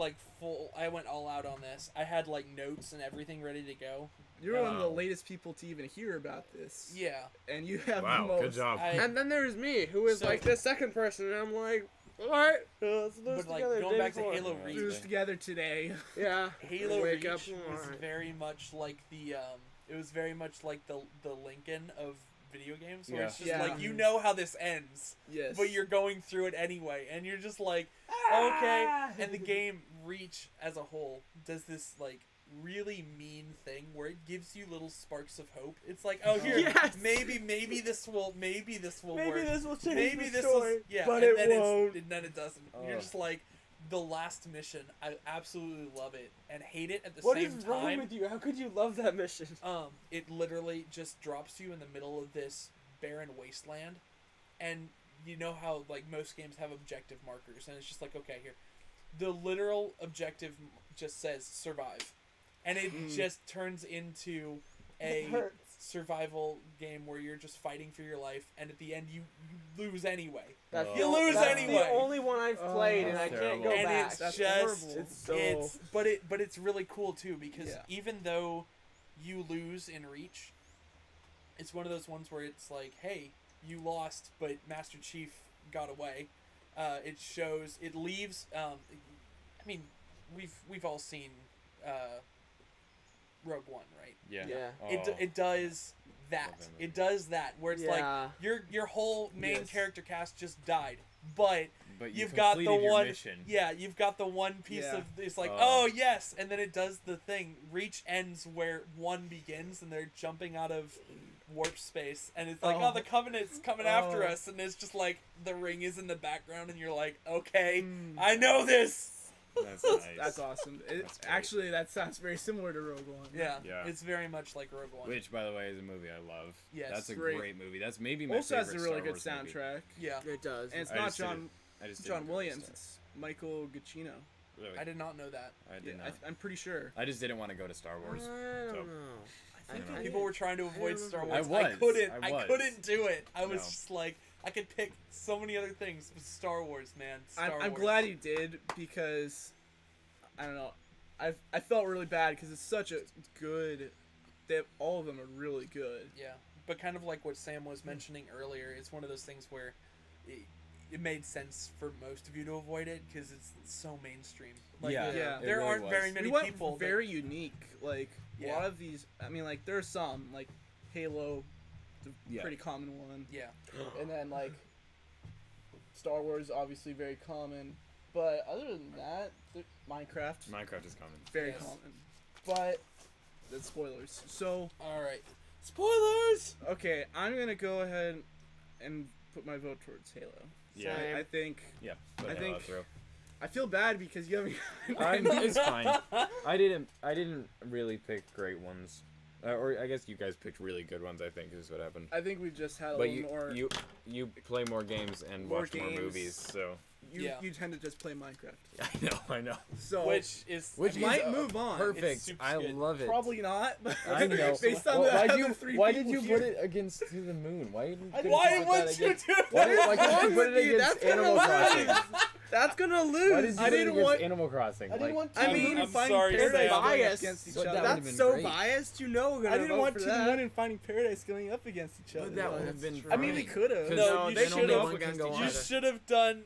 all out on this. I had like notes and everything ready to go. You're one of the Wow. latest people to even hear about this. Yeah. And you have Wow, the most. good job. And then there's me, who is So- like the second person, and I'm like, alright, let's do this But like together. going day back to before." Halo Yeah. Reach, Threw this together today. Yeah. Halo Wake Reach up, was alright. very much like the it was very much like the Lincoln of video games, where Yeah. it's just Yeah. like you know how this ends, Yes. but you're going through it anyway, and you're just like, okay. And the game Reach as a whole does this like really mean thing where it gives you little sparks of hope. It's like, oh here, Yes! maybe this will work. Maybe this will change Maybe the this story, is yeah, but and it then won't. and then it doesn't. You're Oh. just like the last mission. I absolutely love it and hate it at the What same is time. wrong with you? How could you love that mission? It literally just drops you in the middle of this barren wasteland, and you know how like most games have objective markers, and it's just like, okay, here, the literal objective just says survive, and it just turns into It a hurts. survival game where you're just fighting for your life, and at the end you lose anyway. That's Oh. the- You lose that's anyway. the only one I've played, and I That's can't go terrible. And back. it's That's just horrible. It's so. but it's really cool too, because Yeah. even though you lose in Reach, it's one of those ones where it's like, hey, you lost, but Master Chief got away. It leaves. I mean, we've all seen Rogue One, right? Yeah. Yeah. Oh. It does that. Love that movie. It does that where it's Yeah. like your whole main Yes. character cast just died, but But you you've got the completed your one. mission. Yeah, you've got the one piece Yeah. of it's like, Oh. oh yes, and then it does the thing. Reach ends where one begins, and they're jumping out of warp space, and it's like, oh, Oh. the Covenant's coming after Oh. us, and it's just like the ring is in the background, and you're like, okay, Mm. I know this. That's nice. That's awesome. That's great. Actually, that sounds very similar to Rogue One. Yeah, Yeah. it's very much like Rogue One. Which, by the way, is a movie I love. Yes. That's a Great. great movie. That's maybe my Also has a favorite really Star good Wars movie. soundtrack. Yeah, It does. And it's I not just John didn't John go to Williams. Star- It's Michael Giacchino. Really? I did not know that. I did Yeah, not. I'm pretty sure. I just didn't want to go to Star I Wars. don't so- know. I don't know. People were trying to avoid don't Star remember. Wars. I was. couldn't. I I was. couldn't do it. I was No. just like, I could pick so many other things, but Star Wars, man. Star I'm Wars. glad you did because I don't know. I felt really bad because it's such a good. All of them are really good. Yeah, but kind of like what Sam was mentioning earlier, it's one of those things where it made sense for most of you to avoid it because it's so mainstream. Like, Yeah, Yeah. it there really aren't was. very many we went people. that- very unique. Like a Yeah. lot of these. I mean, like there's some like Halo, the Yeah. pretty common one, yeah, and then like Star Wars, obviously very common. But other than that, Minecraft, Minecraft is common. very Yes. common. But that's spoilers. So all right. Spoilers. okay, I'm gonna go ahead and put my vote towards Halo. Yeah. Same. I think Yeah. Put I Halo think- through. I feel bad because you haven't. It's fine. I didn't really pick great ones, or I guess you guys picked really good ones. I think is what happened. I think we've just had a But little more. you play more games and More watch more games. movies, so Yeah. You tend to just play Minecraft. I know. So Which is Which might is, move on. It's Perfect. super I good. love it. probably not. But I know. Based on Well, the why'd other you three why did people you here. put it against To the Moon? Why didn't why put would that you against, do why, that? why couldn't you put it Dude, against that's gonna Animal lose. Crossing? That's gonna Why lose. did you I put it didn't against want- Animal Crossing? I didn't want I'm- Team Moon I'm and Finding sorry, Paradise Sam. going Biased. against each But other. that That's would've been so great. biased. You know we're gonna I didn't vote want for Team that. Moon and Finding Paradise going up against each other. But that No, would have that's been. true. I mean, we could have. No, you they should should've. have. One can go You on. should have done.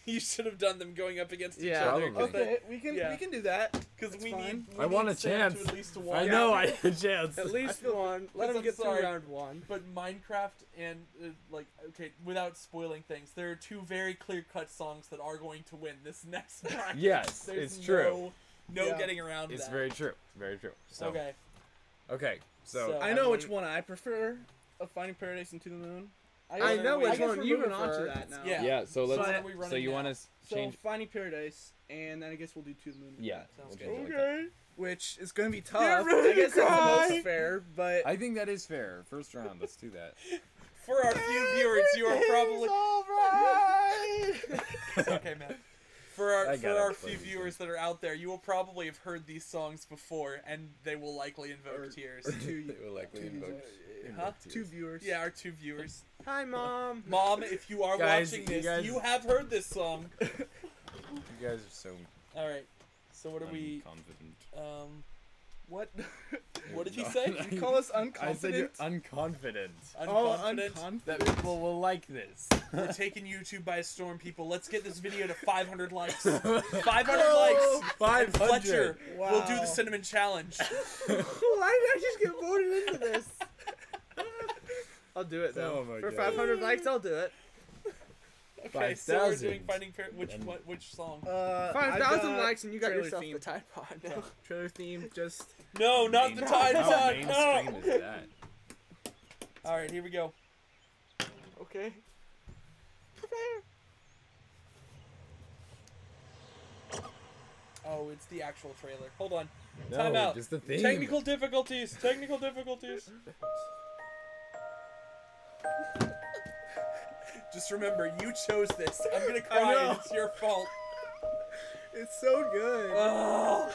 You should have done them going up against each Yeah. other. Probably. Okay, we can Yeah. we can do that. Because That's we fine. need. I want need a Sam chance. To at least I one. know. I had a chance. At least one. Let I'm him get through sorry. round one. But Minecraft and like okay, without spoiling things, there are two very clear-cut songs that are going to win this next bracket. Yes, There's it's true. No Yeah. getting around It's that. very true. Very true. So, Okay. Okay. So, So- I know which one I prefer of Finding Paradise and To the Moon. I know which guess one we're you moving on to prefer. that now. Yeah. yeah. So let's. So what are we running So you now? want to So change? Finding Paradise, and then I guess we'll do To the Moon. with Yeah. that. Sounds we'll good. change it like that. Okay. Which is gonna be tough. Get ready I guess to that's the cry. most fair, but I think that is fair. First round. Let's do that. For our few viewers, you are probably alright. okay, man. For I got it. our few viewers that are out there, you will probably have heard these songs before, and they will likely invoke tears. or two, They will likely two invoke. Huh? two viewers. Yeah, our two viewers. Hi, mom. Mom, if you are Guys, watching you this, guys- you have heard this song. You guys are so All right. So what are we? confident. What? What did he say? You call us I said you're unconfident? unconfident. Oh, Unconfident. unconfident. That people will like this. We're taking YouTube by storm, people. Let's get this video to 500 likes. 500 likes. And Fletcher will do the cinnamon challenge. Why did I just get voted into this? I'll do it though. Oh my For God. 500 likes, I'll do it. Okay, so we're 5,000. doing Finding And- which song? 5,000 likes and you got trailer yourself theme. the Tide Pod now. Trailer theme, just No, not the Tide How Pod. mainstream No. is that? All right, here we go. Okay. Oh, it's the actual trailer. Hold on. No, Time out. just the theme. Technical difficulties. Technical difficulties. Just remember, you chose this. I'm gonna cry. know. And it's your fault. it's so good. Oh.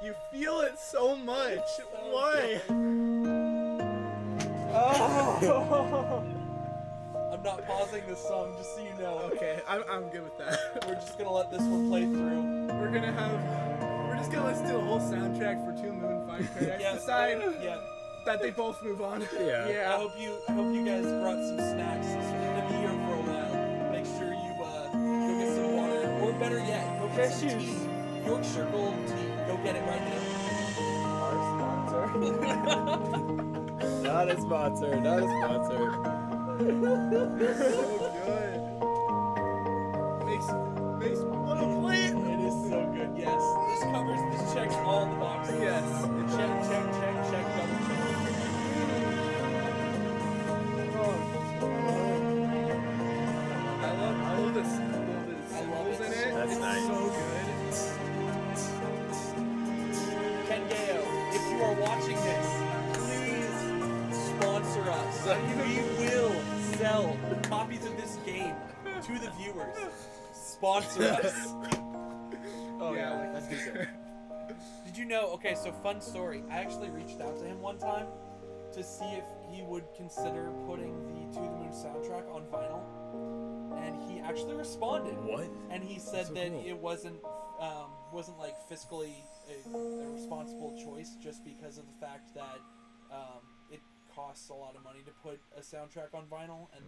You feel it so much. Why? I'm not pausing this song, just so you know. Okay, I'm good with that. We're just gonna let this one play through. We're just gonna listen to the whole soundtrack for Two Moon Finding Paradise. Yeah. Decide Yeah. that they both move on. Yeah. I hope you guys brought some snacks. It's been a year for a while. Make sure you go get some water, or better yet, go get some tea. Yorkshire Gold tea. Go get it right now. Our sponsor. Not a sponsor. Not a sponsor. So good. Makes me wanna play it. It is so good. Yes, this checks all the boxes. Yes. Check, double check. I love this. I love it. In it. That's it's nice. so good. Ken Gao, if you are watching this, please sponsor us. We will sell copies of this game to the viewers. Sponsor us. Oh Yeah. yeah, that's good. Did you know? Okay, so fun story. I actually reached out to him one time to see if he would consider putting the To the Moon soundtrack on vinyl, and he actually responded. What? And he said So that cool. it wasn't like fiscally a responsible choice, just because of the fact that it costs a lot of money to put a soundtrack on vinyl, and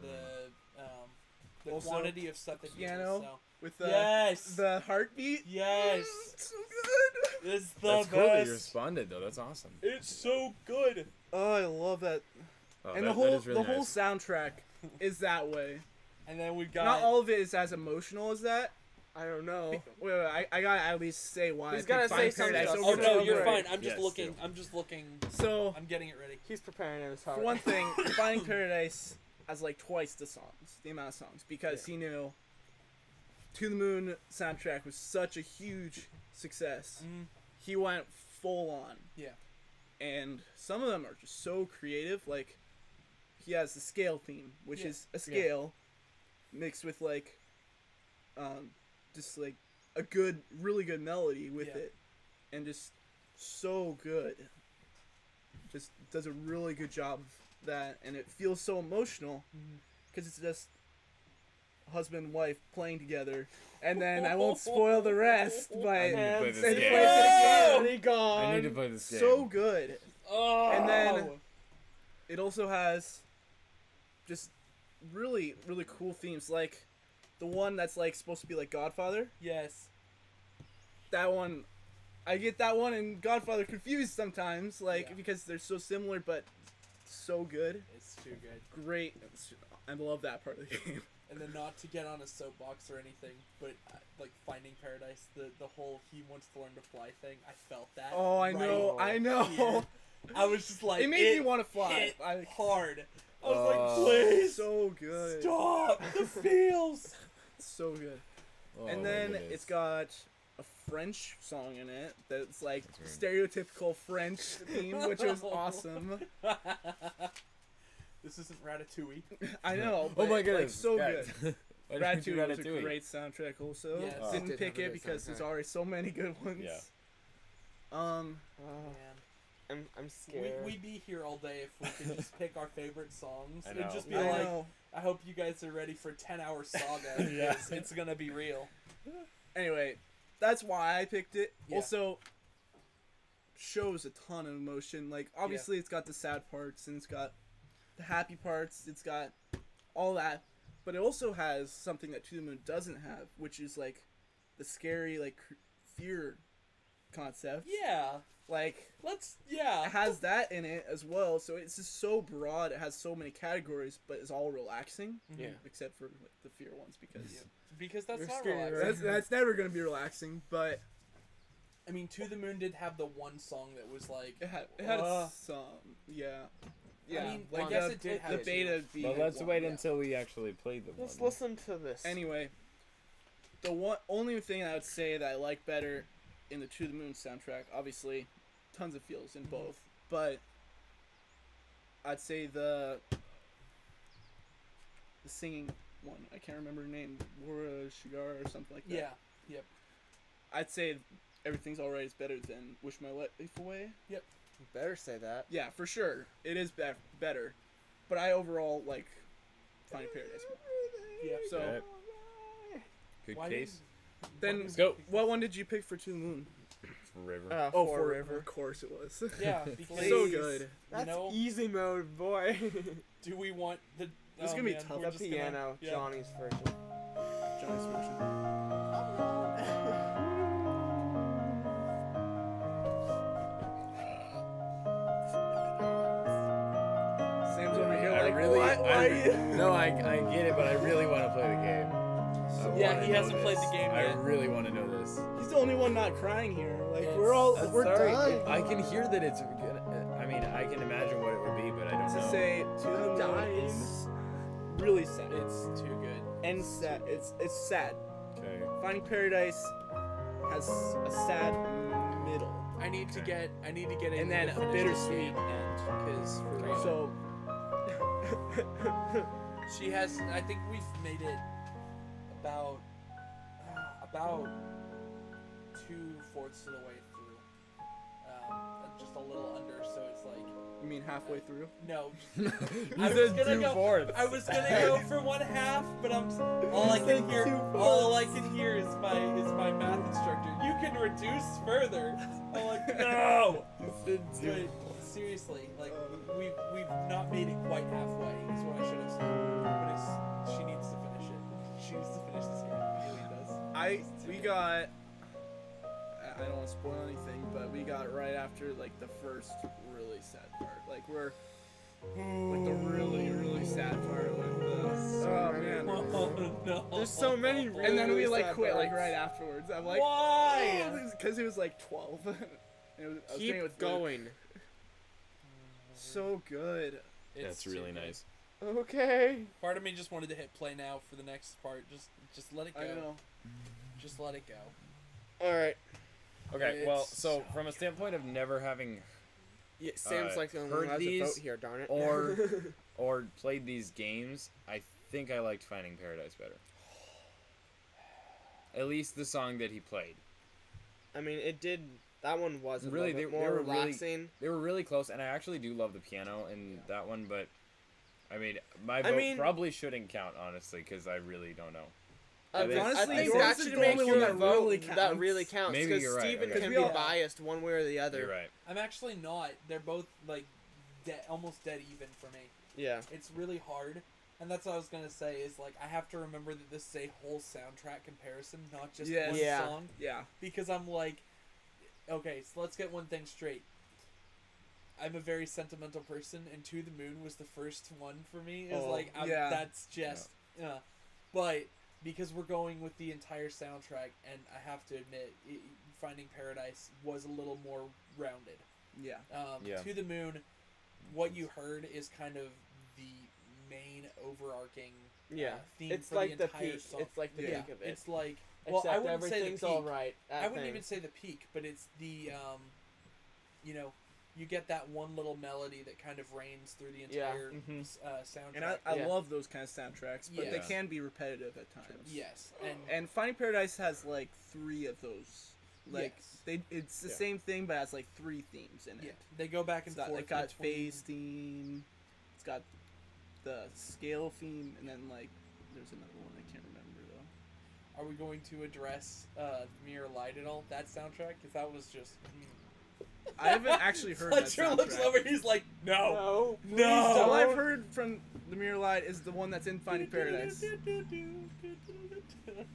the Also, quantity of stuff that he piano. uses. So With the yes, the heartbeat. yes, So good. it's the That's best. cool that you responded though. That's awesome. It's so good. Oh, I love that. Oh, And that- the whole that is really the whole nice. soundtrack is that way. And then we got Not all of it is as emotional as that. I don't know. Wait, I gotta at least say why. He's I gotta picked say Finding Paradise something. Oh over no, Trouble. you're fine. I'm just Yes, looking. do. I'm just looking. So I'm getting it ready. He's preparing his heart. for one thing, Finding Paradise has like twice the amount of songs, because he knew To the Moon soundtrack was such a huge success. Mhm. He went full on. Yeah. And some of them are just so creative. Like, he has the scale theme, which Yeah. is a scale mixed with like, just like a good, really good melody with Yeah. it, and just so good. Just does a really good job of that, and it feels so emotional because it's just husband and wife playing together, and then I won't spoil the rest, but I need to play and this play game. it again. gone. I need to play this game. So good. Oh. And then it also has just really, really cool themes, like the one that's like supposed to be like Godfather. yes. That one, I get that one and Godfather confused sometimes, like Yeah. because they're so similar, but so good. It's too good. Great. I love that part of the game. And then not to get on a soapbox or anything, but like Finding Paradise, the whole he wants to learn to fly thing. I felt that. Oh, I know, right I know. here. I was just like, It made me want to fly. hit I, hard. I was Oh. like, please so good. stop the feels. So good. Oh, And my then goodness. it's got a French song in it that's like That's stereotypical French theme, which was awesome. This isn't Ratatouille. I know. Oh But my like, goodness. so guys. good. Why did you do Ratatouille was a Ratatouille? great soundtrack also. Yes. Oh. Didn't Did pick have a it good because there's soundtrack. already so many good ones. Yeah. Oh, Man. I'm scared. We'd be here all day if we could just pick our favorite songs. I It'd know. just be I like, know. I hope you guys are ready for 10-hour saga. Yeah. because it's gonna be real. Anyway, that's why I picked it. Yeah. Also, shows a ton of emotion. Like, obviously, it's got the sad parts and it's got the happy parts. It's got all that, but it also has something that To the Moon doesn't have, which is like the scary, like fear concept. Yeah. Like, Yeah. it has that in it as well. So it's just so broad. It has so many categories, but it's all relaxing. Yeah. Except for like, the fear ones, because Because that's You're not scared, relaxing. that's never gonna be relaxing. But I mean, To the Moon did have the one song that was like, it had Uh, some, yeah. Yeah, I mean, like I guess the, it did have the two. beta beat. Well, let's one, wait yeah. until we actually play the Let's one. listen to this. Anyway, the only thing I would say that I like better in the To the Moon soundtrack, obviously, tons of feels in both, but I'd say the singing one. I can't remember her name, Laura Shigar or something like that. yeah, yep. I'd say Everything's Alright is better than Wish My Life Away. You better say that. Yeah, for sure. It is better. But I overall like Finding Paradise more. Yeah. So Alright. Good Why case. then, Let's go. what one did you pick for To the Moon? River. Oh, For for River. Of course it was. Yeah, because So good. That's know- easy mode, boy. do we want the? It's gonna be tough. we're The just gonna- piano, yeah. Johnny's version. Johnny's version. Sam's over here like, what? Why are you? No, I get it, but I really want to play the game. I Yeah, wanna he know hasn't played the this. game I yet. really want to know this. He's the only one not crying here. Like It's- we're sorry. dying. I can hear that it's good. I mean, I can imagine what it would be, but I don't To know. say To the Moon dying. is really sad. It's too good. And sad. It's sad. Okay. Finding Paradise has a sad middle, I need to Okay. get and then a bittersweet end. because for real. So She has. I think we've made it about 2/4 of the way through. Just a little under, so it's like you mean halfway through? no. You I was said gonna go. 2/4. I was gonna go for 1/2, but all I can hear. All I can hear is my math instructor. You can reduce further. I'm like no. But seriously, like we've not made it quite halfway. Is what I should have said. But she needs to finish it. She needs to finish this game. She really does. We got. I don't want to spoil anything, but we got right after like the first really sad part. Like we're like the really sad part with the. Oh man. Oh no. There's so many. Really, And then we really like sad quit like parts. right afterwards. I'm like, Why? Because it was like 12. And it was, I was thinking it was Keep going. so good. It's That's really too good. nice. Okay. Part of me just wanted to hit play now for the next part. Just let it go. I know. Just let it go. All right. Okay, well, It's so so from a standpoint of never having Yeah, Sam's like the only one heard who has a these, vote here. Darn it. or played these games, I think I liked Finding Paradise better. At least the song that he played. I mean, it did. That one was a Really, little bit they more were really- relaxing. They were really close, and I actually do love the piano in that one, but I mean, my vote mean- probably shouldn't count, honestly, because I really don't know. I think- honestly, I think yours that is should the make only your one that vote really that counts. really counts. Maybe Because you're right, Steven okay. can We be all- biased one way or the other. You're right. I'm actually not. They're both like almost dead even for me. Yeah. It's really hard. And that's what I was gonna say is like I have to remember that this is a whole soundtrack comparison, not just Yes. one Yeah. song. Yeah. Because I'm like, okay, so let's get one thing straight. I'm a very sentimental person, and To the Moon was the first one for me. Is Oh, like, yeah. that's just, but because we're going with the entire soundtrack, and I have to admit, Finding Paradise was a little more rounded. Yeah. Yeah. To the Moon, what you heard is kind of the main overarching Yeah. theme It's for like the the entire peak. song. It's like the Yeah, peak of it. it's like Except I wouldn't say the everything's peak. all right. I wouldn't even say the peak, but it's the you get that one little melody that kind of reigns through the Yeah. entire Mhm. soundtrack. And I Yeah. love those kind of soundtracks, but they Yeah. can be repetitive at times. yes, And Finding Paradise has like 3 of those. Like Yes. it's the Yeah. same thing, but has like 3 themes in it. yeah, they go back and It's got, forth. it got between- phase theme. It's got the scale theme, and then like there's another one I can't remember though. Are we going to address Mirror Light at all? That soundtrack, because that was just. I haven't actually heard that Fletcher looks soundtrack. over. He's like, no. No. All I've heard from the Mirror Light is the one that's in Finding Paradise.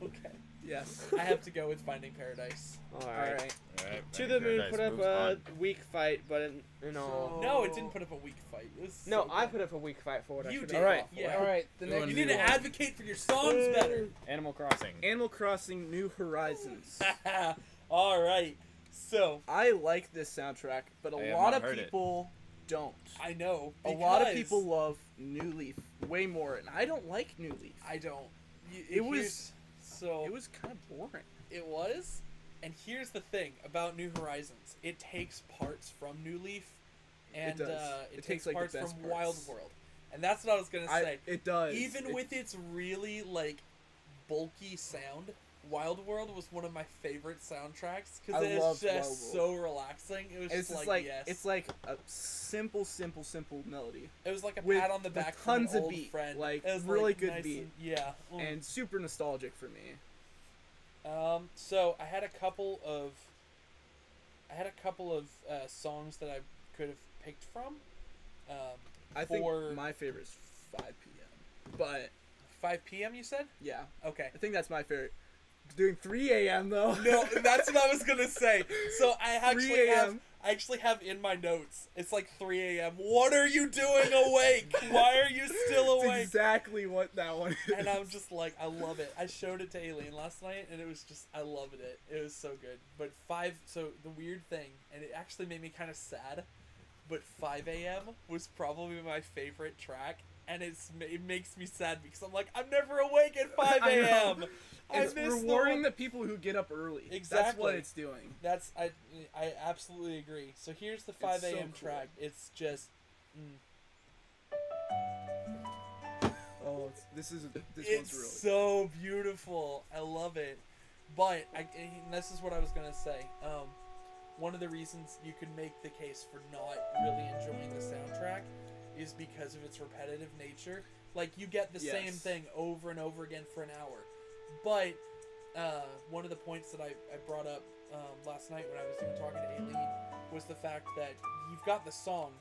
Okay. Yes. I have to go with Finding Paradise. All All right. right. All right. To Finding the Moon Paradise put up moves a on. weak fight, but in all. No, it didn't put up a weak fight. It was No, so I good. put up a weak fight for what I You should did. have. All right. Yeah. All right. The Who next wants You need to one. advocate for your songs better. Animal Crossing. Animal Crossing: New Horizons. All right. So I like this soundtrack, but I a have lot not of heard it. people don't. I know A lot of because people love New Leaf way more, and I don't like New Leaf. I don't. It was- Here's- so. It was kind of boring. It was, and here's the thing about New Horizons: it takes parts from New Leaf, and does. it It takes takes, like, the parts best from Wild parts. World, and that's what I was gonna say. It does. Even It- with its really like bulky sound, Wild World was one of my favorite soundtracks I because it's loved just Wild so relaxing. It was It's just just like, yes. it's like a simple melody It was like a with- pat on the with back from tons an of old beat, friend. like, It was really like good nice beat. and- yeah. and super nostalgic for me. So I had a couple of songs that I could have picked from. I think for my favorite is 5 p.m. But 5 p.m. You said? yeah, Okay. I think that's my favorite. Doing 3 a.m. though. No, that's what I was gonna say. So I 3 a.m.. I actually have in my notes. It's like 3 a.m. What are you doing awake? Why are you still It's awake? exactly what that one is. And I'm just like, I love it. I showed it to Aileen last night, and it was just, I loved it. It was so good. But so the weird thing, and it actually made me kind of sad, but 5 a.m. was probably my favorite track, and it makes me sad because I'm like, I'm never awake at 5 I know. a.m. It's miss rewarding the people who get up early. That's Exactly. what it's doing. I absolutely agree. So here's the 5 so a.m. cool. track. It's just, Oh, this one's it's really. so beautiful. I love it. But and this is what I was gonna say. One of the reasons you could make the case for not really enjoying the soundtrack is because of its repetitive nature. Like, you get the same Yes. thing over and over again for an hour. But one of the points that I brought up last night when I was even talking to Aileen was the fact that you've got the song,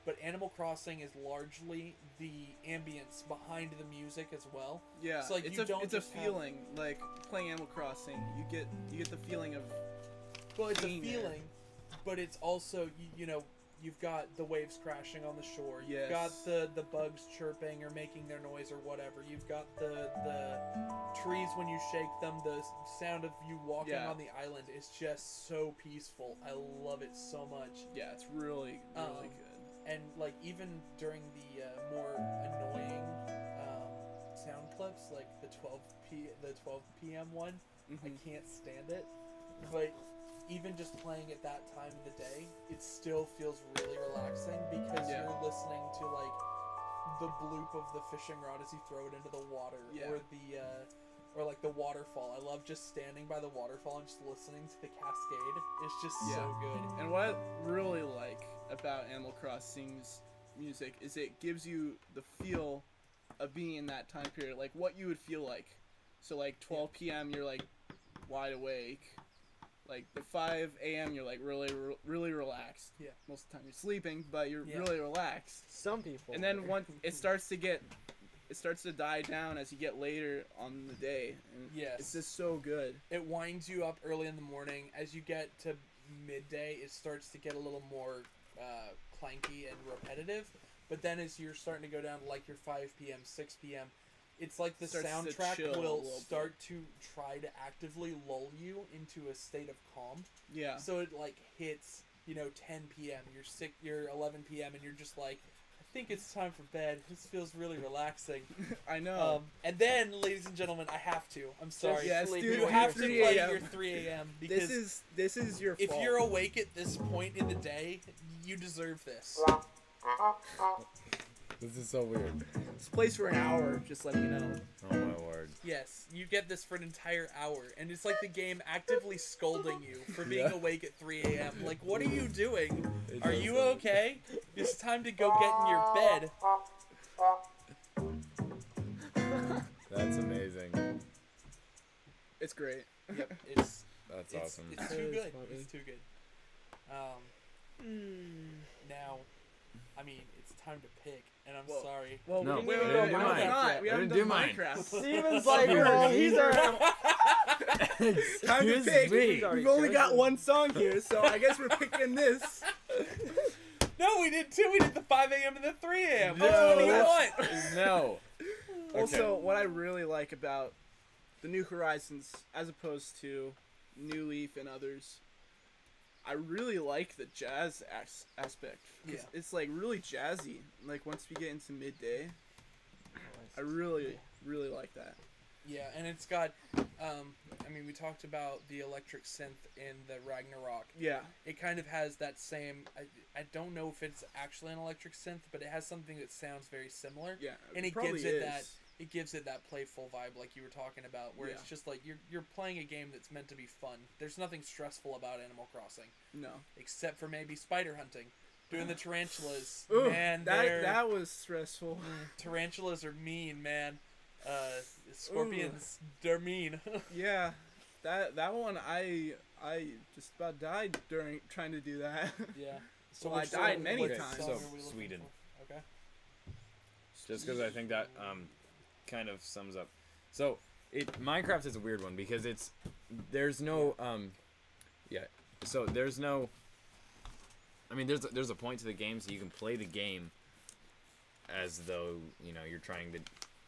but Animal Crossing is largely the ambience behind the music as well. Yeah, So, like, it's you a don't it's a just have- feeling like playing Animal Crossing. You get the feeling of Well, it's a being there. feeling, but it's also you know, you've got the waves crashing on the shore. You've Yes. got the bugs chirping or making their noise or whatever. You've got the trees when you shake them. The sound of you walking Yeah. on the island is just so peaceful. I love it so much. Yeah, it's really Um, good. And like even during the more annoying sound clips, like the 12 p.m. one, I Mhm. can't stand it. But even just playing at that time of the day, it still feels really relaxing because Yeah. you're listening to like the bloop of the fishing rod as you throw it into the water, Yeah. or like the waterfall. I love just standing by the waterfall and just listening to the cascade. It's just so good. And what I really like about Animal Crossing's music is it gives you the feel of being in that time period, like what you would feel like. So like 12 p.m. you're like wide awake. Like the 5 a.m. you're like really relaxed. Yeah. Most of the time you're sleeping, but you're Yeah. really relaxed. Some people. And then once it starts to die down as you get later on the day. And Yes. It's just so good. It winds you up early in the morning. As you get to midday, it starts to get a little more clanky and repetitive. But then as you're starting to go down to like your 5 p.m., 6 p.m., it's like the Starts to soundtrack chill a will little bit. start to try to actively lull you into a state of calm. Yeah. So it like hits, 10 p.m., you're 11 p.m., and you're just like, I think it's time for bed. This feels really relaxing. I know. And then, ladies and gentlemen, I have to. I'm sorry. Yes, sleep. dude. You have to 3 play a.m. your 3 a.m. because This is your if fault. you're awake at this point in the day, you deserve this. This is so weird. This plays for an hour, just letting you know. Oh my word. Yes, you get this for an entire hour, and it's like the game actively scolding you for being Yeah. awake at 3 a.m. Like, what are you doing? It Are does you sound- okay? It's time to go get in your bed. That's amazing. It's great. Yep, it's That's it's, awesome. it's too That is good. funny. It's too good. Now, I mean, it's time to pick, and I'm Whoa. sorry. Well, No, wait, we wait, didn't wait, do no, mine. it's not. We I haven't didn't do done mine. Minecraft. Steven's like, well, he's our. Time to Excuse pick. me. We've only got one song here, so I guess we're picking this. No, we did two. We did the 5 a.m. and the 3 a.m. No, what do you that's- want? No. Also, what I really like about the New Horizons, as opposed to New Leaf and others, I really like the jazz aspect. 'Cause Yeah. it's like really jazzy. Like once we get into midday, I really like that. Yeah, and it's got, I mean, we talked about the electric synth in the Ragnarok. Yeah. It kind of has that same, I don't know if it's actually an electric synth, but it has something that sounds very similar. Yeah. And it probably gives it is. that, it gives it that playful vibe like you were talking about, where it's Yeah. just like you're playing a game that's meant to be fun. There's nothing stressful about Animal Crossing No. except for maybe spider hunting, doing the tarantulas. Ooh, Man, that was stressful. tarantulas are mean, man. Scorpions, they're mean. Yeah, that one I just about died during trying to do that. Yeah. Well, I which died song- many what times. song So, are we looking Sweden. for? Okay. Just because I think that kind of sums up. So Minecraft is a weird one because there's no So there's no. I mean, there's a point to the game, so you can play the game as though you're trying to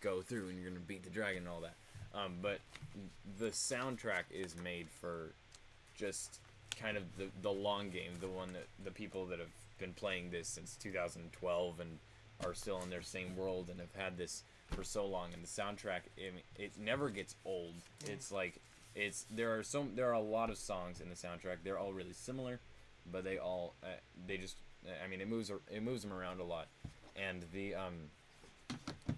go through and you're gonna beat the dragon and all that. But the soundtrack is made for just kind of the long game, the one that the people that have been playing this since 2012 and are still in their same world and have had this for so long. And the soundtrack, it never gets old. It's like there are a lot of songs in the soundtrack. They're all really similar, but they all it moves them around a lot, and the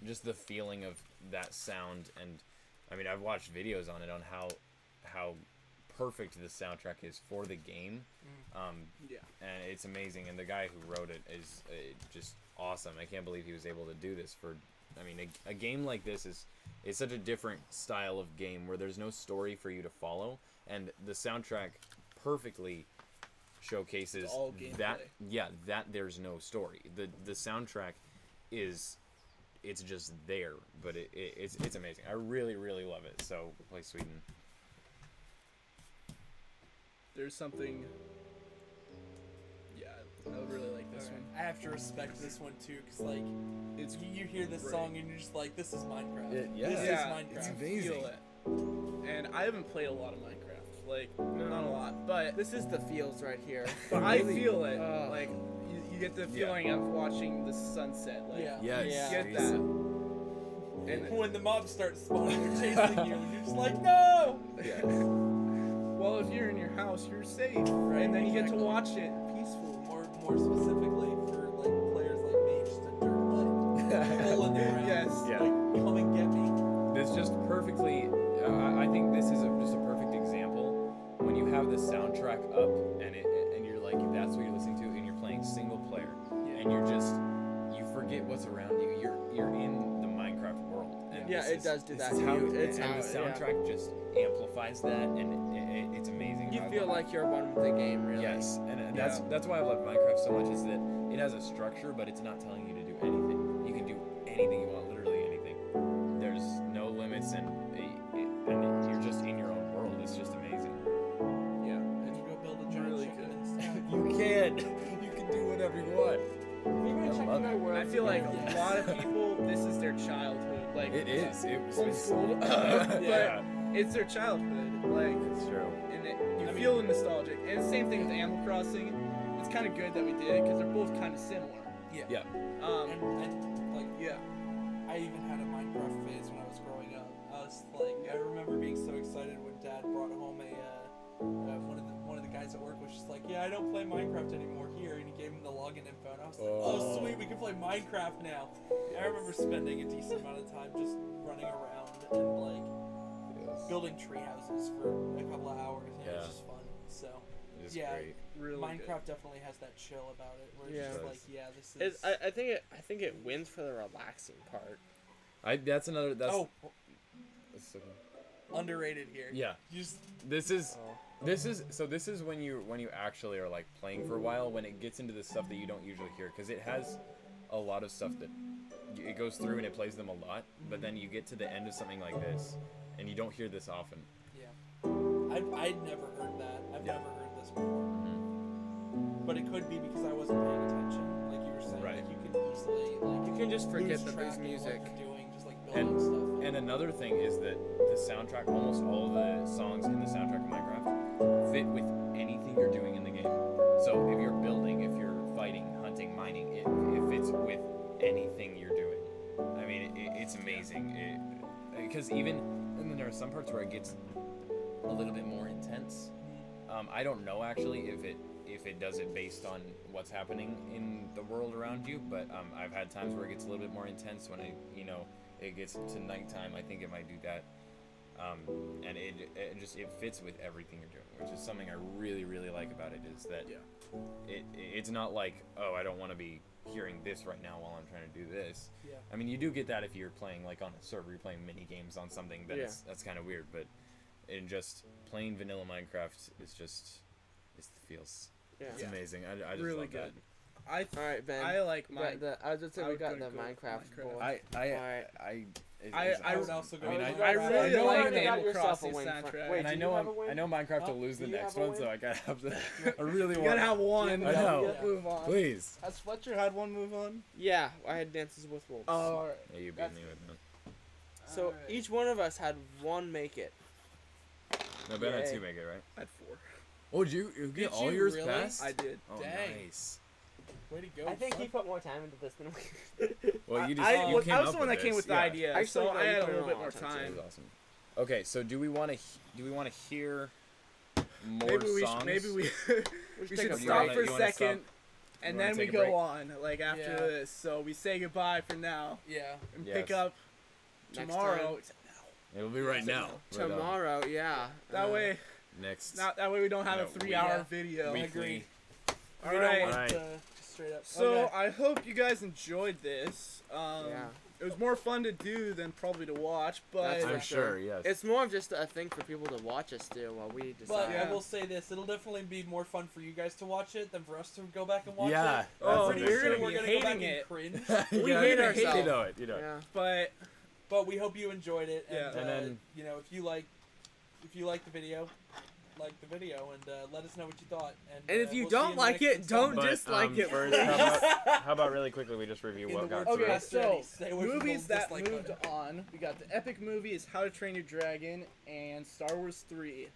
just the feeling of that sound. And I mean, I've watched videos on it on how perfect the soundtrack is for the game. Yeah. And it's amazing, and the guy who wrote it is just awesome. I can't believe he was able to do this for. I mean, a game like this is such a different style of game where there's no story for you to follow, and the soundtrack perfectly showcases It's all that. gameplay. Yeah, that there's no story. The soundtrack it's just there, but it's amazing. I really love it. So play Sweden. There's something. Yeah, I would really like this Alright. one. I have to respect this one too, because like It's you hear this great. song and you're just like, this is Minecraft. Yeah, This is yeah, Minecraft. it's you amazing. feel it. And I haven't played a lot of Minecraft, like not a lot, but This is the feels right here. I feel it. Oh. Like you get the feeling of watching the sunset. Like Yeah. Yeah, Yeah. it's get crazy. that. And When the mobs start spawning, they're chasing you, and you're just like, no! Yeah. well, if you're in your house, you're safe, Right, and then you get to exactly. watch it peacefully. Or more specifically for like players like me, just a dirt like hole in the ground. Yes. Yeah. Like, come and get me. This just perfectly. I think this is just a perfect example when you have the soundtrack up and you're like, that's what you're listening to, and you're playing single player, and you forget what's around you. You're in the Minecraft world. And Yeah, this it is- does do this that is to how you. It's and how- the yeah. soundtrack just amplifies that, and it's amazing. You I feel love it. like you're one with the game, really. Yes, and that's why I love Minecraft so much, is that it has a structure, but it's not telling you to do anything. You can do anything you want, literally anything. There's no limits, and you're just in your own world. It's just amazing. Yeah. Could you go build a giant Really chicken good. instead? You can do whatever you want. I love it. I feel like a lot of people, this is their childhood. Like It is. It was homeschooled, yeah, but it's their childhood. Like, it's true. and you feel nostalgic. And the same thing with Animal Crossing. It's kind of good that we did it because they're both kind of similar. Yeah. And like, Yeah. I even had a Minecraft phase when I was growing up. I remember being so excited when Dad brought home one of the guys at work was just like, yeah, I don't play Minecraft anymore here, and he gave him the login info, and I was like, oh sweet, we can play Minecraft now. I remember spending a decent amount of time just running around and like building tree houses for a couple of hours, and it was Yeah. just fun. So It's yeah, great. Really Minecraft definitely has that chill about it, where it's Yeah. just It like, does. yeah, this is. I think it wins for the relaxing part. That's oh, that's so- underrated here. yeah. You just This is Oh. when you actually are like playing for a while, when it gets into the stuff that you don't usually hear, because it has a lot of stuff that it goes through and it plays them a lot, but then you get to the end of something like this and you don't hear this often. I'd never heard that. I've never heard this before. But it could be because I wasn't paying attention, like you were saying. Right. Like you could easily like You can just forget lose that track there's of music. what you're doing, just like building stuff. And another thing is that the soundtrack, almost all of the songs in the soundtrack of Minecraft fit with anything you're doing in the game. So if you're building, if you're fighting, hunting, mining, it fits with anything you're doing. I mean, it's amazing. Because even, and then there are some parts where it gets a little bit more intense. I don't know actually if it does it based on what's happening in the world around you, but I've had times where it gets a little bit more intense when it gets to nighttime, I think it might do that. And it fits with everything you're doing, which is something I really, really like about it, is that it's not like, oh, I don't want to be hearing this right now while I'm trying to do this. Yeah. I mean, you do get that if you're playing like on a server, you're playing mini games on something, that's kind of weird, but in just plain vanilla Minecraft, it's the feels. Yeah. It's amazing. I just Really love good. that. All right, Ben. I like We got mine. I was just saying I we would got go the with Minecraft Minecraft. board. I would also go I mean, with I Minecraft. really You like already got Animal yourself a Crossing win. soundtrack. Wait, and do I you know have a win? I know Minecraft Oh, will lose the do you next have a one, so win? I gotta have the. I really You want. gotta have one. I know. Move on. Please. Has Fletcher had one move on? Yeah, I had Dances with Wolves. Alright. Yeah, you beat That's me with that. So Alright. each one of us had one make it. No, Ben had Yay. 2 make it, right? I had 4. Oh, did you get Did all you yours really? passed? I did. Oh, Dang. nice. Way to go. I think son. he put more time into this than we. Well, you just I you was came the up one that came this. with the Yeah. idea, Actually, so no, I you had a put it little on bit all more time, That time. was awesome. Okay, so do we want to hear more Maybe we songs? should, maybe we We we take should a stop break. for You a wanna second, stop? and You wanna then we take a go break? on like after Yeah. this. So we say goodbye for now Yeah. and Yes. pick up Next tomorrow. It'll be right now. Right on. Tomorrow, yeah. That way, Next. that way we don't have No, a 3-hour yeah. video. weekly. All We don't right. want Alright. just straight up. So Okay. I hope you guys enjoyed this. Yeah. It was more fun to do than probably to watch, but That's I'm for sure. Yes. It's more of just a thing for people to watch us do while we decide. But Yeah. I will say this: it'll definitely be more fun for you guys to watch it than for us to go back and watch Yeah. it. Oh, I'm that's pretty we're sure gonna we're be gonna go back hating and it. cringe. We Yeah, hate you know ourselves. You know it. You know it. Yeah. but But we hope you enjoyed it. And, Yeah. And then- you know, if you like the video, and let us know what you thought. And if you we'll see don't in the like next it, don't installment. dislike it. First, how about really quickly we just review In what the got words through? of okay, Master so Eddie, stay away from movies the that dislike moved button. on. We got the epic movies How to Train Your Dragon and Star Wars 3.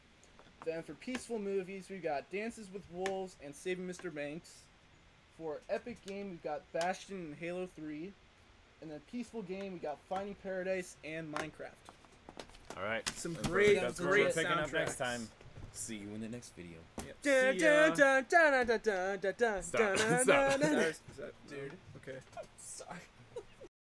Then for peaceful movies, we got Dances with Wolves and Saving Mr. Banks. For epic game, we've got Bastion and Halo 3. And then peaceful game, we got Finding Paradise and Minecraft. All right. Some That's great, what great we're picking up next soundtracks. time. See you in the next video. Yep. Dun, See ya. dun, dun, dun, dun, dun, dun, dun, Stop. dun, dun, Stop. dun, dun. Is that, Dude. Okay. Sorry.